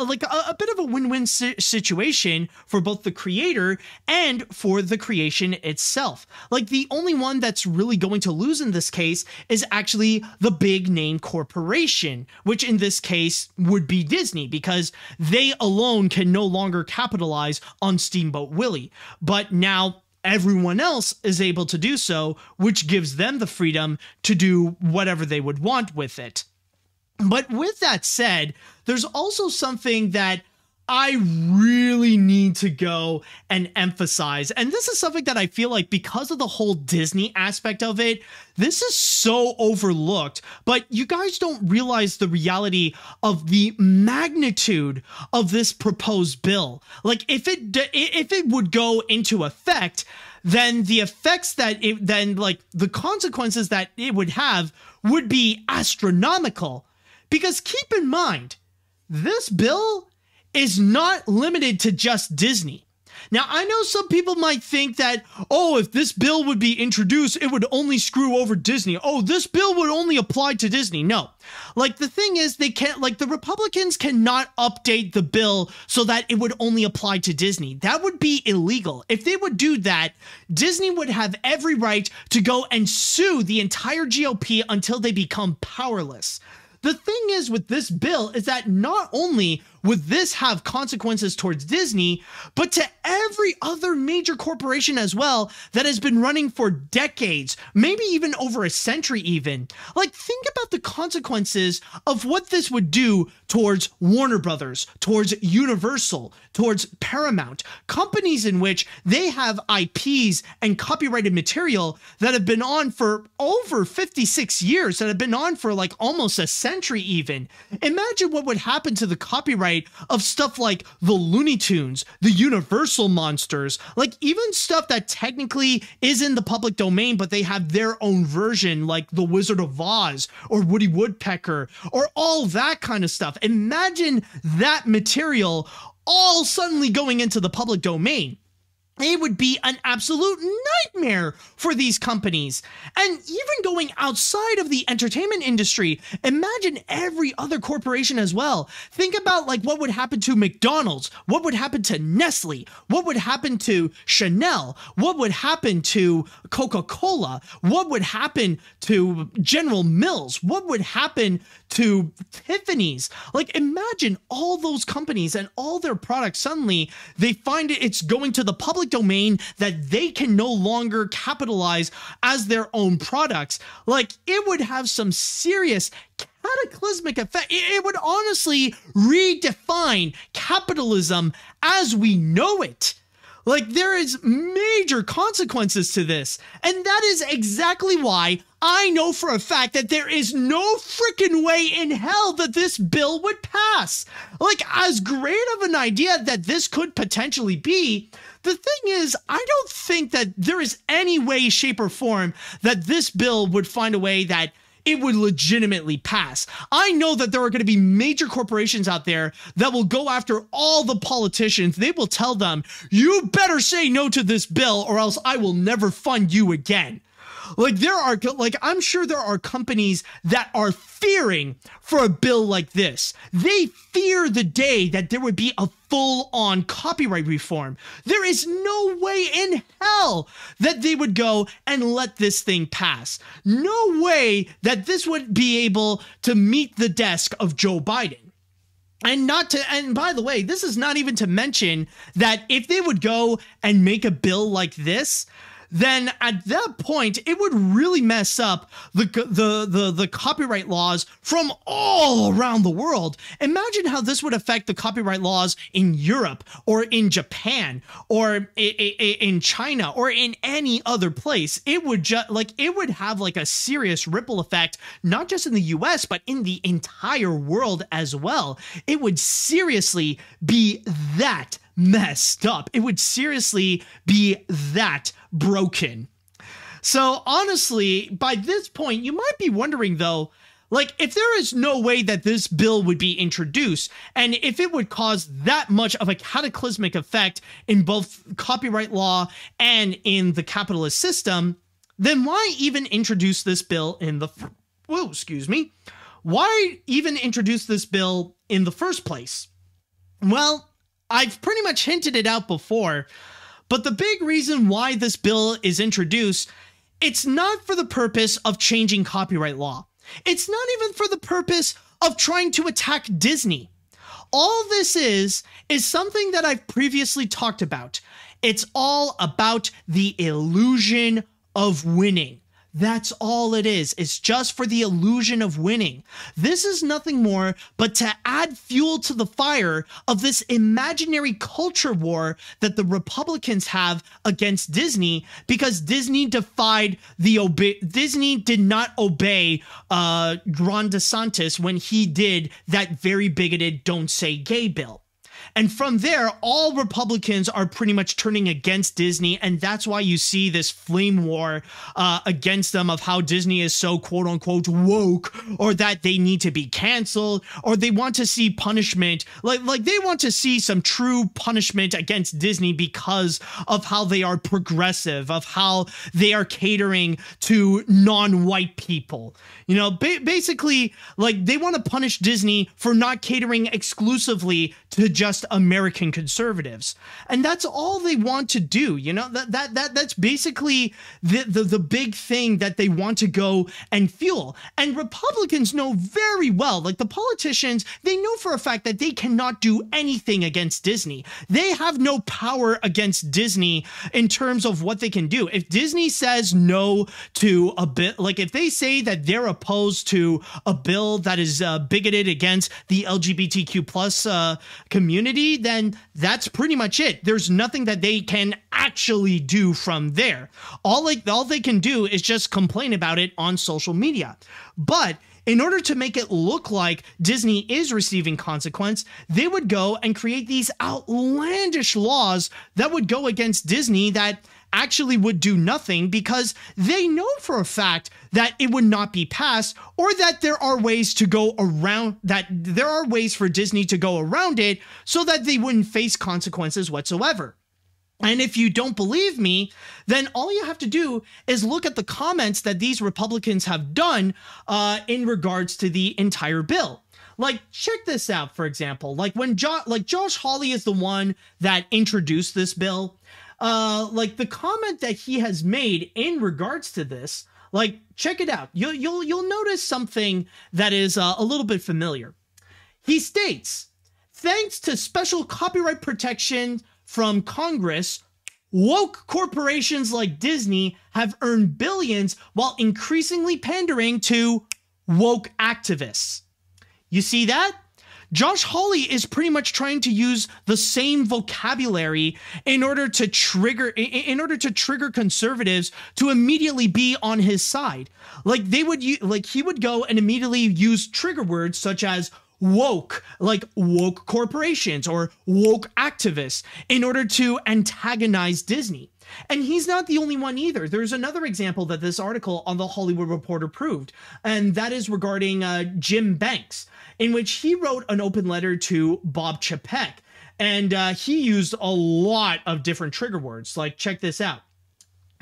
like a bit of a win-win situation for both the creator and for the creation itself. Like the only one that's really going to lose in this case is actually the big name corporation, which in this case would be Disney, because they alone can no longer capitalize on Steamboat Willie. But now everyone else is able to do so, which gives them the freedom to do whatever they would want with it. But with that said, there's also something that I really need to go and emphasize. And this is something that I feel like because of the whole Disney aspect of it, this is so overlooked, but you guys don't realize the reality of the magnitude of this proposed bill. Like if it would go into effect, then the effects that the consequences that it would have would be astronomical. Because keep in mind, this bill is not limited to just Disney. Now, I know some people might think that, oh, if this bill would be introduced, it would only screw over Disney. Oh, this bill would only apply to Disney. No. Like, the thing is, they can't, like, the Republicans cannot update the bill so that it would only apply to Disney. That would be illegal. If they would do that, Disney would have every right to go and sue the entire GOP until they become powerless. The thing is with this bill is that not only would this have consequences towards Disney, but to every other major corporation as well that has been running for decades, maybe even over a century even. Like, think about the consequences of what this would do towards Warner Brothers, towards Universal, towards Paramount, companies in which they have IPs and copyrighted material that have been on for over 56 years, that have been on for like almost a century even. Imagine what would happen to the copyright of stuff like the Looney Tunes, the Universal monsters, like even stuff that technically is in the public domain, but they have their own version, like The Wizard of Oz or Woody Woodpecker or all that kind of stuff. Imagine that material all suddenly going into the public domain. It would be an absolute nightmare for these companies. And even going outside of the entertainment industry, imagine every other corporation as well. Think about like what would happen to McDonald's, what would happen to Nestle, what would happen to Chanel, what would happen to Coca-Cola, what would happen to General Mills, what would happen to Tiffany's. Like, imagine all those companies and all their products, suddenly they find it's going to the public domain that they can no longer capitalize as their own products. Like, it would have some serious cataclysmic effect. It would honestly redefine capitalism as we know it. Like, there is major consequences to this. And that is exactly why I know for a fact that there is no freaking way in hell that this bill would pass. Like, as great of an idea that this could potentially be, the thing is, I don't think that there is any way, shape, or form that this bill would find a way that it would legitimately pass. I know that there are going to be major corporations out there that will go after all the politicians. They will tell them, you better say no to this bill or else I will never fund you again. Like, I'm sure there are companies that are fearing for a bill like this. They fear the day that there would be a full-on copyright reform. There is no way in hell that they would go and let this thing pass. No way that this would be able to meet the desk of Joe Biden. And by the way, this is not even to mention that if they would go and make a bill like this, then at that point, it would really mess up the copyright laws from all around the world. Imagine how this would affect the copyright laws in Europe or in Japan or in China or in any other place. It would it would have like a serious ripple effect, not just in the US, but in the entire world as well. It would seriously be that messed up. It would seriously be that broken. So honestly, by this point, you might be wondering though, like, if there is no way that this bill would be introduced, and if it would cause that much of a cataclysmic effect in both copyright law and in the capitalist system, then why even introduce this bill in the why even introduce this bill in the first place? Well, I've pretty much hinted it out before, but the big reason why this bill is introduced, it's not for the purpose of changing copyright law. It's not even for the purpose of trying to attack Disney. All this is something that I've previously talked about. It's all about the illusion of winning. That's all it is. It's just for the illusion of winning. This is nothing more but to add fuel to the fire of this imaginary culture war that the Republicans have against Disney, because Disney did not obey Ron DeSantis when he did that very bigoted Don't Say Gay bill. And from there, all Republicans are pretty much turning against Disney, and that's why you see this flame war against them of how Disney is so quote-unquote woke, or that they need to be canceled, or they want to see punishment. Like they want to see some true punishment against Disney because of how they are progressive, of how they are catering to non-white people. You know, basically, like, they want to punish Disney for not catering exclusively to just just American conservatives. And that's all they want to do. You know, that's basically the big thing that they want to go and fuel. And Republicans know very well, like the politicians, they know for a fact that they cannot do anything against Disney. They have no power against Disney in terms of what they can do. If Disney says no to a bill, like if they say that they're opposed to a bill that is bigoted against the LGBTQ plus community, then that's pretty much it. There's nothing that they can actually do from there. All they can do is just complain about it on social media. But in order to make it look like Disney is receiving consequence, they would go and create these outlandish laws that would go against Disney that actually would do nothing, because they know for a fact that it would not be passed, or that there are ways to go around, that there are ways for Disney to go around it so that they wouldn't face consequences whatsoever. And if you don't believe me, then all you have to do is look at the comments that these Republicans have done in regards to the entire bill. Like, check this out, for example. Like, when Josh Hawley is the one that introduced this bill, like the comment that he has made in regards to this, like, check it out. You'll notice something that is a little bit familiar. He states, thanks to special copyright protection from Congress, woke corporations like Disney have earned billions while increasingly pandering to woke activists. You see that? Josh Hawley is pretty much trying to use the same vocabulary in order to trigger conservatives to immediately be on his side. Like he would go and immediately use trigger words such as woke, like woke corporations or woke activists, in order to antagonize Disney. And he's not the only one either. There's another example that this article on The Hollywood Reporter proved, and that is regarding Jim Banks, in which he wrote an open letter to Bob Chapek, and he used a lot of different trigger words. Like, check this out.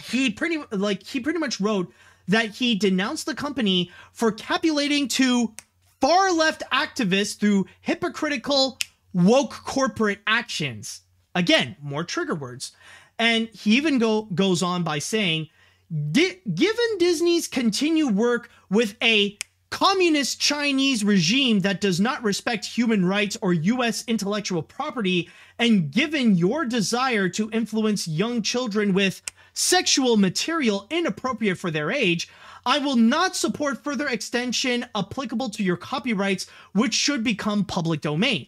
He pretty much wrote that he denounced the company for capitulating to far-left activists through hypocritical woke corporate actions. Again, more trigger words. And he even goes on by saying, given Disney's continued work with a communist Chinese regime that does not respect human rights or U.S. intellectual property, and given your desire to influence young children with sexual material inappropriate for their age, I will not support further extension applicable to your copyrights, which should become public domain.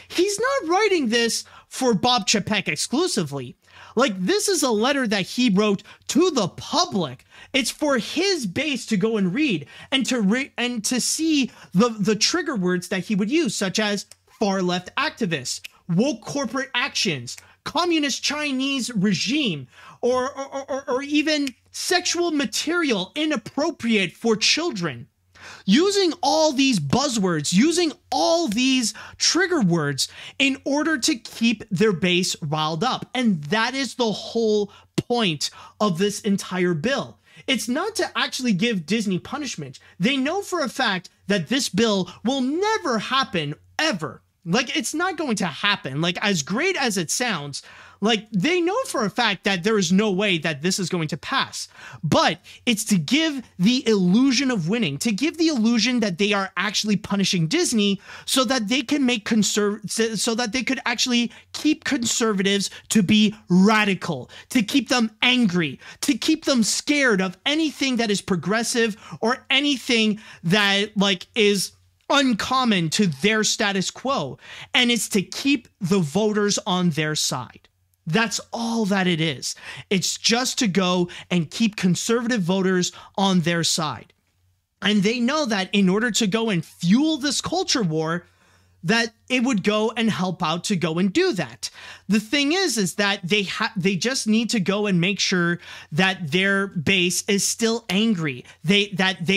He's not writing this for Bob Chapek exclusively. Like, this is a letter that he wrote to the public. It's for his base to go and read and to see the trigger words that he would use, such as far left activists, woke corporate actions, communist Chinese regime, or even sexual material inappropriate for children. Using all these buzzwords, using all these trigger words in order to keep their base riled up. And that is the whole point of this entire bill. It's not to actually give Disney punishment. They know for a fact that this bill will never happen, ever. Like, it's not going to happen. Like, as great as it sounds, like, they know for a fact that there is no way that this is going to pass. But it's to give the illusion of winning, to give the illusion that they are actually punishing Disney so that they can make so that they could actually keep conservatives to be radical, to keep them angry, to keep them scared of anything that is progressive or anything that, like, is uncommon to their status quo. And it's to keep the voters on their side. That's all that it is. It's just to go and keep conservative voters on their side. And they know that in order to go and fuel this culture war, that it would go and help out to go and do that. The thing is that they just need to go and make sure that their base is still angry. They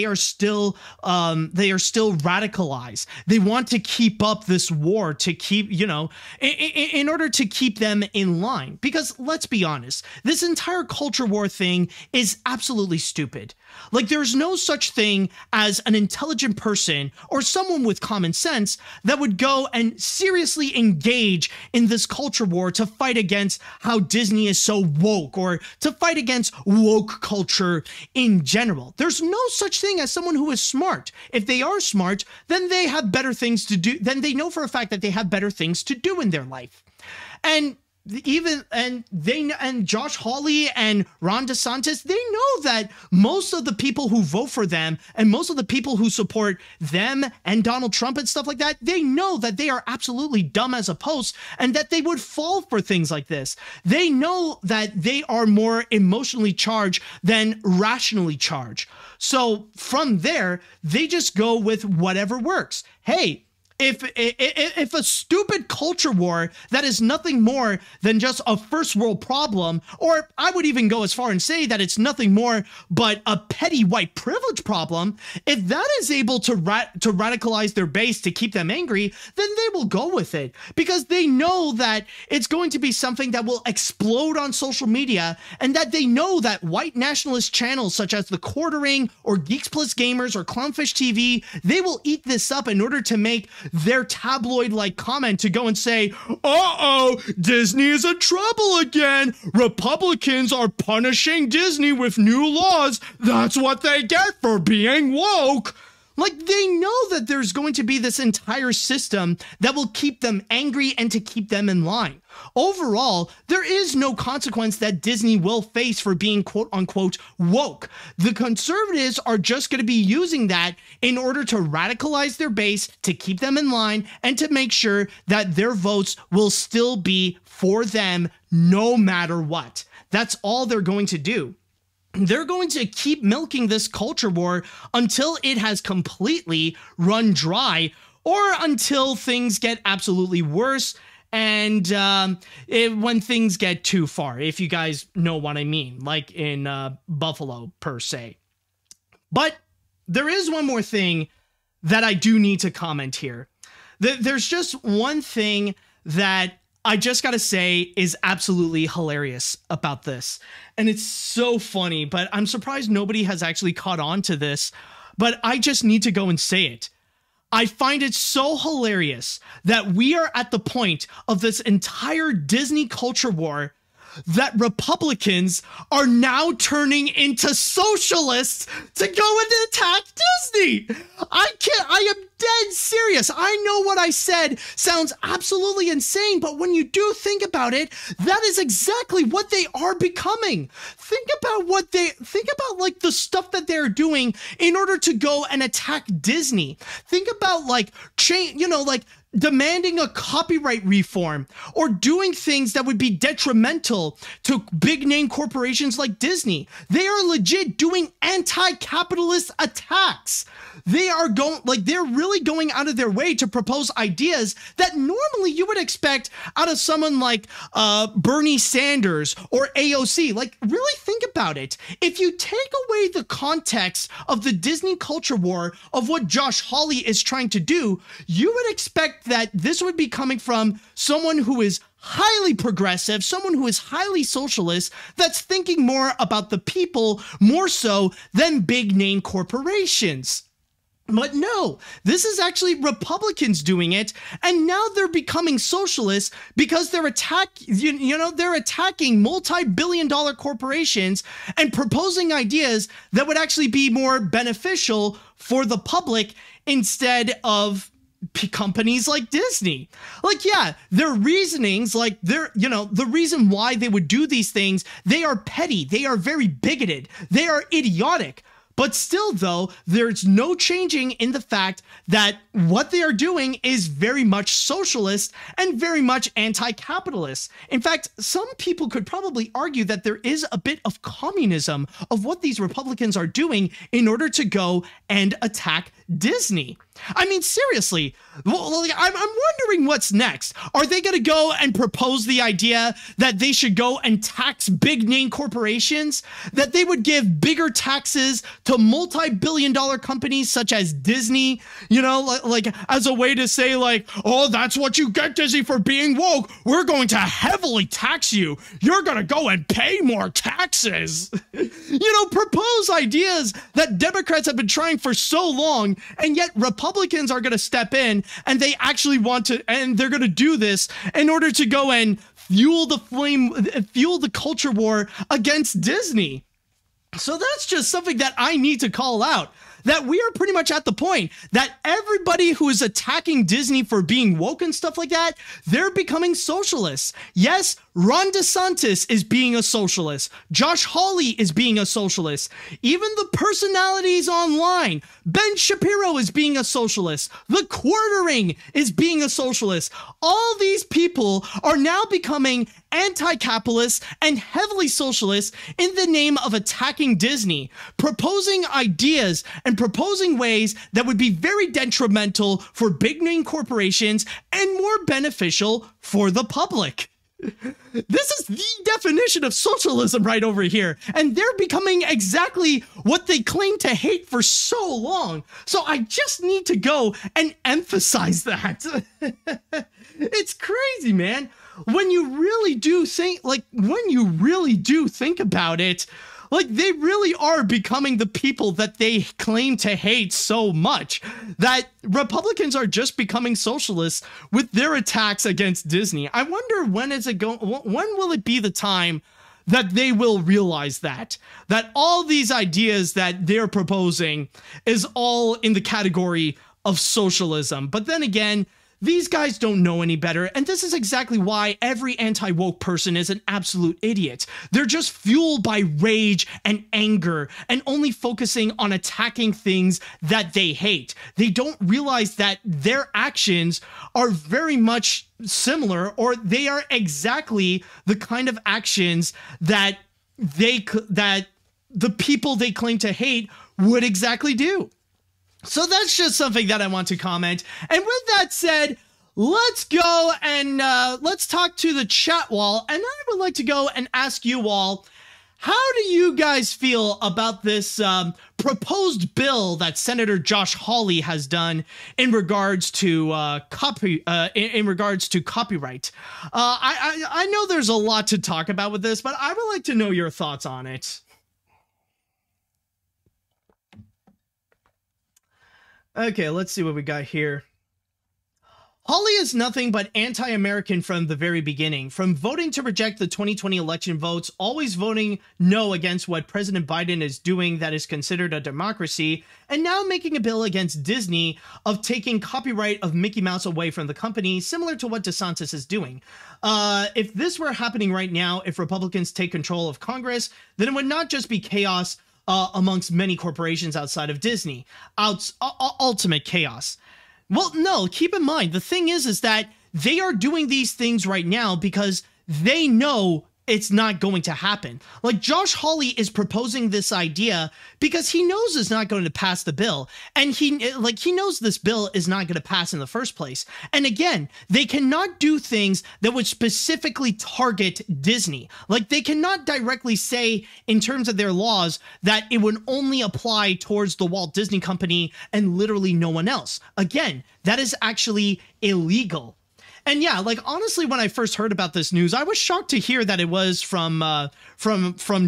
are still radicalized. They want to keep up this war to keep, in order to keep them in line. Because let's be honest, this entire culture war thing is absolutely stupid. Like, there's no such thing as an intelligent person or someone with common sense that would go and seriously engage in this culture war to fight against how Disney is so woke, or to fight against woke culture in general. There's no such thing as someone who is smart. If they are smart, then they have better things to do. Then they know for a fact that they have better things to do in their life. And Josh Hawley and Ron DeSantis, they know that most of the people who vote for them and most of the people who support them and Donald Trump and stuff like that, they know that they are absolutely dumb as a post and that they would fall for things like this. They know that they are more emotionally charged than rationally charged. So from there, they just go with whatever works. Hey, if a stupid culture war that is nothing more than just a first world problem, or I would even go as far and say that it's nothing more but a petty white privilege problem, if that is able to radicalize their base to keep them angry, then they will go with it, because they know that it's going to be something that will explode on social media, and that they know that white nationalist channels such as The Quartering or Geeks Plus Gamers or Clownfish TV, they will eat this up in order to make their tabloid-like comment to go and say, uh-oh, Disney is in trouble again. Republicans are punishing Disney with new laws. That's what they get for being woke. Like, they know that there's going to be this entire system that will keep them angry and to keep them in line. Overall, there is no consequence that Disney will face for being quote-unquote woke. The conservatives are just going to be using that in order to radicalize their base, to keep them in line, and to make sure that their votes will still be for them no matter what. That's all they're going to do. They're going to keep milking this culture war until it has completely run dry, or until things get absolutely worse, and when things get too far, if you guys know what I mean, like in Buffalo per se. But there is one more thing that I do need to comment here. There's just one thing that I just gotta say is absolutely hilarious about this. And it's so funny, but I'm surprised nobody has actually caught on to this, but I just need to go and say it. I find it so hilarious that we are at the point of this entire Disney culture war that Republicans are now turning into socialists to go and attack Disney. I am dead serious. I know what I said sounds absolutely insane, but when you do think about it, that is exactly what they are becoming. Think about like the stuff that they're doing in order to go and attack Disney. Think about like demanding a copyright reform, or doing things that would be detrimental to big name corporations like Disney. They are legit doing anti-capitalist attacks. They're really going out of their way to propose ideas that normally you would expect out of someone like Bernie Sanders or AOC. Like, really think about it. If you take away the context of the Disney culture war of what Josh Hawley is trying to do, you would expect that this would be coming from someone who is highly progressive, someone who is highly socialist, that's thinking more about the people more so than big name corporations. But no, this is actually Republicans doing it, and now they're becoming socialists because they're they're attacking multi-billion-dollar corporations and proposing ideas that would actually be more beneficial for the public instead of companies like Disney. Like, yeah, their reasonings, like the reason why they would do these things, they are petty, they are very bigoted, they are idiotic. But still, though, there's no changing in the fact that what they are doing is very much socialist and very much anti-capitalist. In fact, some people could probably argue that there is a bit of communism of what these Republicans are doing in order to go and attack Disney. I mean, seriously, I'm wondering what's next. Are they going to go and propose the idea that they should go and tax big name corporations? That they would give bigger taxes to multi-billion-dollar companies such as Disney, like as a way to say like, oh, that's what you get, Disney, for being woke. We're going to heavily tax you. You're going to go and pay more taxes. propose ideas that Democrats have been trying for so long, and yet Republicans are going to step in and they actually want to, and they're going to do this in order to go and fuel the culture war against Disney. So that's just something that I need to call out. That we are pretty much at the point that everybody who is attacking Disney for being woke and stuff like that, they're becoming socialists. Yes, Ron DeSantis is being a socialist. Josh Hawley is being a socialist. Even the personalities online, Ben Shapiro is being a socialist. The Quartering is being a socialist. All these people are now becoming anti-capitalist and heavily socialist in the name of attacking Disney, proposing ideas and proposing ways that would be very detrimental for big name corporations and more beneficial for the public. This is the definition of socialism right over here, and they're becoming exactly what they claim to hate for so long. So I just need to go and emphasize that. It's crazy, man. When you really do think about it, like, they really are becoming the people that they claim to hate so much, that Republicans are just becoming socialists with their attacks against Disney. I wonder when will it be the time that they will realize that all these ideas that they're proposing is all in the category of socialism. But then again, these guys don't know any better, and this is exactly why every anti-woke person is an absolute idiot. They're just fueled by rage and anger and only focusing on attacking things that they hate. They don't realize that their actions are very much similar, or they are exactly the kind of actions that the people they claim to hate would exactly do. So that's just something that I want to comment. And with that said, let's go and let's talk to the chat wall. And I would like to go and ask you all, how do you guys feel about this proposed bill that Senator Josh Hawley has done in regards to copyright? I know there's a lot to talk about with this, but I would like to know your thoughts on it. Okay, let's see what we got here. Hawley is nothing but anti-American from the very beginning. From voting to reject the 2020 election votes, always voting no against what President Biden is doing that is considered a democracy, and now making a bill against Disney of taking copyright of Mickey Mouse away from the company, similar to what DeSantis is doing. If this were happening right now, if Republicans take control of Congress, then it would not just be chaos amongst many corporations outside of Disney. Ultimate chaos. Well, no, keep in mind, the thing is that they are doing these things right now because they know it's not going to happen. Like, Josh Hawley is proposing this idea because he knows it's not going to pass the bill. And he knows this bill is not going to pass in the first place. And again, they cannot do things that would specifically target Disney. Like, they cannot directly say in terms of their laws that it would only apply towards the Walt Disney Company and literally no one else. Again, that is actually illegal. And yeah, like, honestly, when I first heard about this news, I was shocked to hear that it was from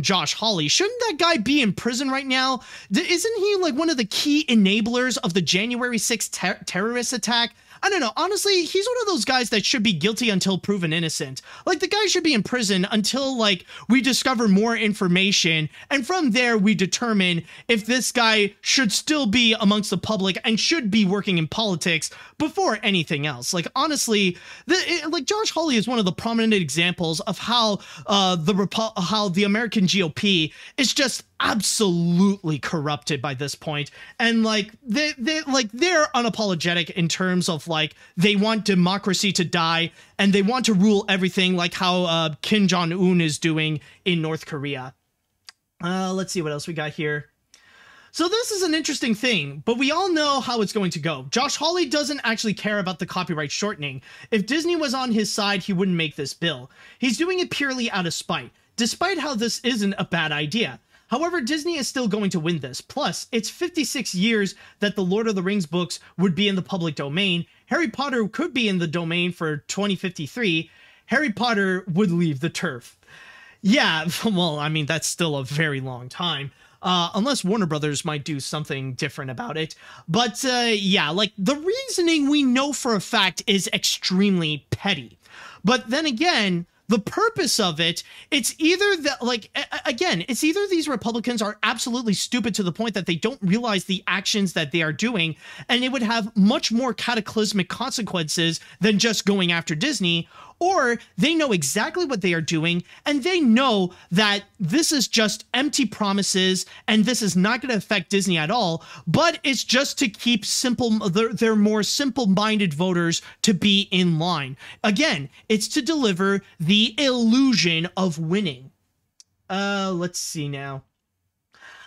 Josh Hawley. Shouldn't that guy be in prison right now? Isn't he like one of the key enablers of the January 6th terrorist attack? I don't know. Honestly, he's one of those guys that should be guilty until proven innocent. Like, the guy should be in prison until, like, we discover more information, and from there we determine if this guy should still be amongst the public and should be working in politics before anything else. Like, honestly, Josh Hawley is one of the prominent examples of how the American GOP is just absolutely corrupted by this point, and like they're unapologetic in terms of like they want democracy to die and they want to rule everything, like how Kim Jong-un is doing in North Korea. Let's see what else we got here. So this is an interesting thing, but we all know how it's going to go. Josh Hawley doesn't actually care about the copyright shortening. If Disney was on his side, he wouldn't make this bill. He's doing it purely out of spite, despite how this isn't a bad idea. However, Disney is still going to win this. Plus, it's 56 years that the Lord of the Rings books would be in the public domain. Harry Potter could be in the domain for 2053. Harry Potter would leave the turf. Yeah, well, I mean, that's still a very long time. Unless Warner Brothers might do something different about it. But yeah, like the reasoning we know for a fact is extremely petty. But then again, the purpose of it, it's either that, like, again, it's either these Republicans are absolutely stupid to the point that they don't realize the actions that they are doing, and it would have much more cataclysmic consequences than just going after Disney, or they know exactly what they are doing, and they know that this is just empty promises, and this is not going to affect Disney at all, but it's just to keep their more simple-minded voters to be in line. Again, it's to deliver the illusion of winning. Let's see now.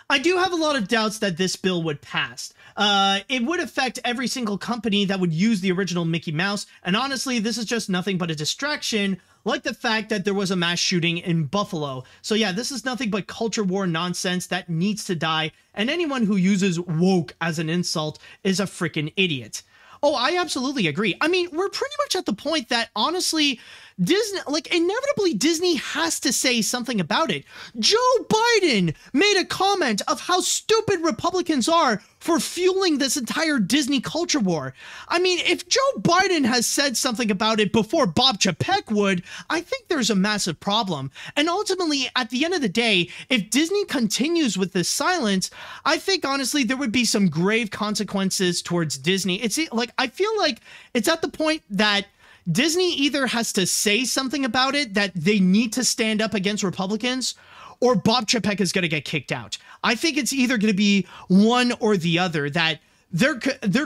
I do have a lot of doubts that this bill would pass. It would affect every single company that would use the original Mickey Mouse, and honestly, this is just nothing but a distraction, like the fact that there was a mass shooting in Buffalo. So yeah, this is nothing but culture war nonsense that needs to die, and anyone who uses woke as an insult is a freaking idiot. Oh, I absolutely agree. I mean, we're pretty much at the point that, honestly, Disney, like, inevitably Disney has to say something about it. Joe Biden made a comment of how stupid Republicans are for fueling this entire Disney culture war. I mean, if Joe Biden has said something about it before Bob Chapek would, I think there's a massive problem. And ultimately, at the end of the day, if Disney continues with this silence, I think, honestly, there would be some grave consequences towards Disney. It's like, I feel like it's at the point that Disney either has to say something about it, that they need to stand up against Republicans, or Bob Chapek is going to get kicked out. I think it's either going to be one or the other, that there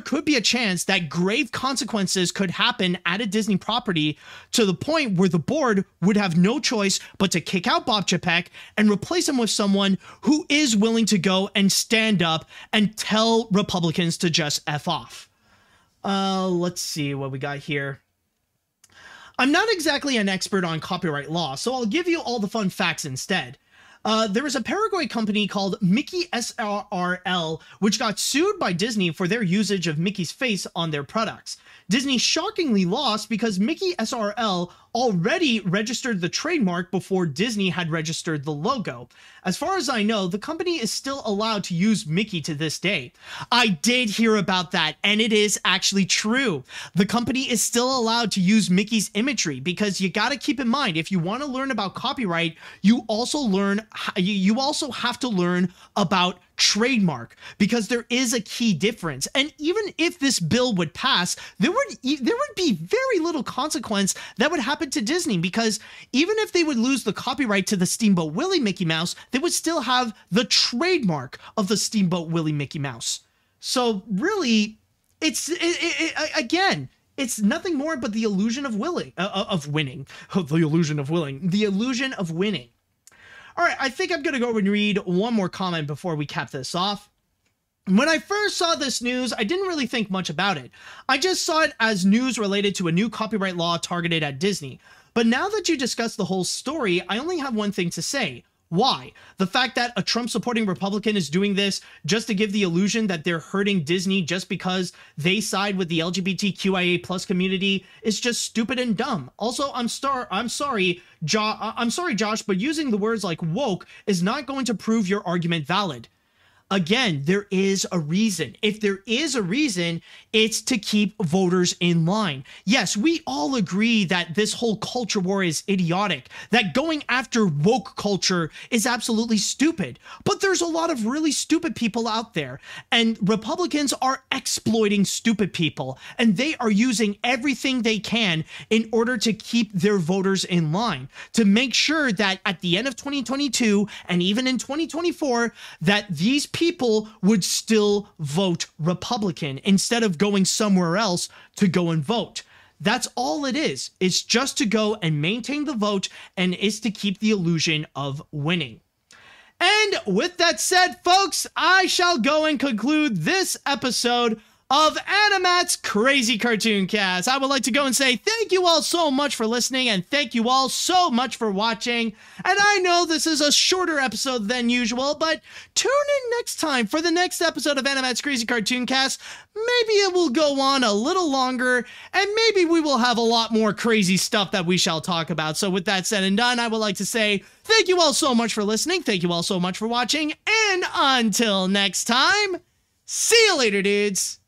could be a chance that grave consequences could happen at a Disney property to the point where the board would have no choice but to kick out Bob Chapek and replace him with someone who is willing to go and stand up and tell Republicans to just F off. Let's see what we got here. I'm not exactly an expert on copyright law, so I'll give you all the fun facts instead. There was a Paraguay company called Mickey SRL, which got sued by Disney for their usage of Mickey's face on their products. Disney shockingly lost because Mickey SRL already registered the trademark before Disney had registered the logo. As far as I know, the company is still allowed to use Mickey to this day. I did hear about that, and it is actually true. The company is still allowed to use Mickey's imagery, because you got to keep in mind, if you want to learn about copyright, you also have to learn about trademark, because there is a key difference. And even if this bill would pass, there would be very little consequence that would happen to Disney, because even if they would lose the copyright to the Steamboat Willie Mickey Mouse, they would still have the trademark of the Steamboat Willie Mickey Mouse. So really, again, it's nothing more but the illusion of winning. The illusion of winning. All right, I think I'm going to go and read one more comment before we cap this off. When I first saw this news, I didn't really think much about it. I just saw it as news related to a new copyright law targeted at Disney. But now that you discussed the whole story, I only have one thing to say. Why? The fact that a Trump-supporting Republican is doing this just to give the illusion that they're hurting Disney just because they side with the LGBTQIA+ community is just stupid and dumb. Also, I'm sorry, Josh, but using the words like woke is not going to prove your argument valid. Again, there is a reason. If there is a reason, it's to keep voters in line. Yes, we all agree that this whole culture war is idiotic, that going after woke culture is absolutely stupid. But there's a lot of really stupid people out there, and Republicans are exploiting stupid people, and they are using everything they can in order to keep their voters in line, to make sure that at the end of 2022 and even in 2024, that these people would still vote Republican instead of going somewhere else to go and vote. That's all it is. It's just to go and maintain the vote, and it's to keep the illusion of winning. And with that said, folks, I shall go and conclude this episode of Animat's Crazy Cartoon Cast. I would like to go and say thank you all so much for listening, and thank you all so much for watching. And I know this is a shorter episode than usual, but tune in next time for the next episode of Animat's Crazy Cartoon Cast. Maybe it will go on a little longer, and maybe we will have a lot more crazy stuff that we shall talk about. So with that said and done, I would like to say thank you all so much for listening, thank you all so much for watching, and until next time, see you later, dudes!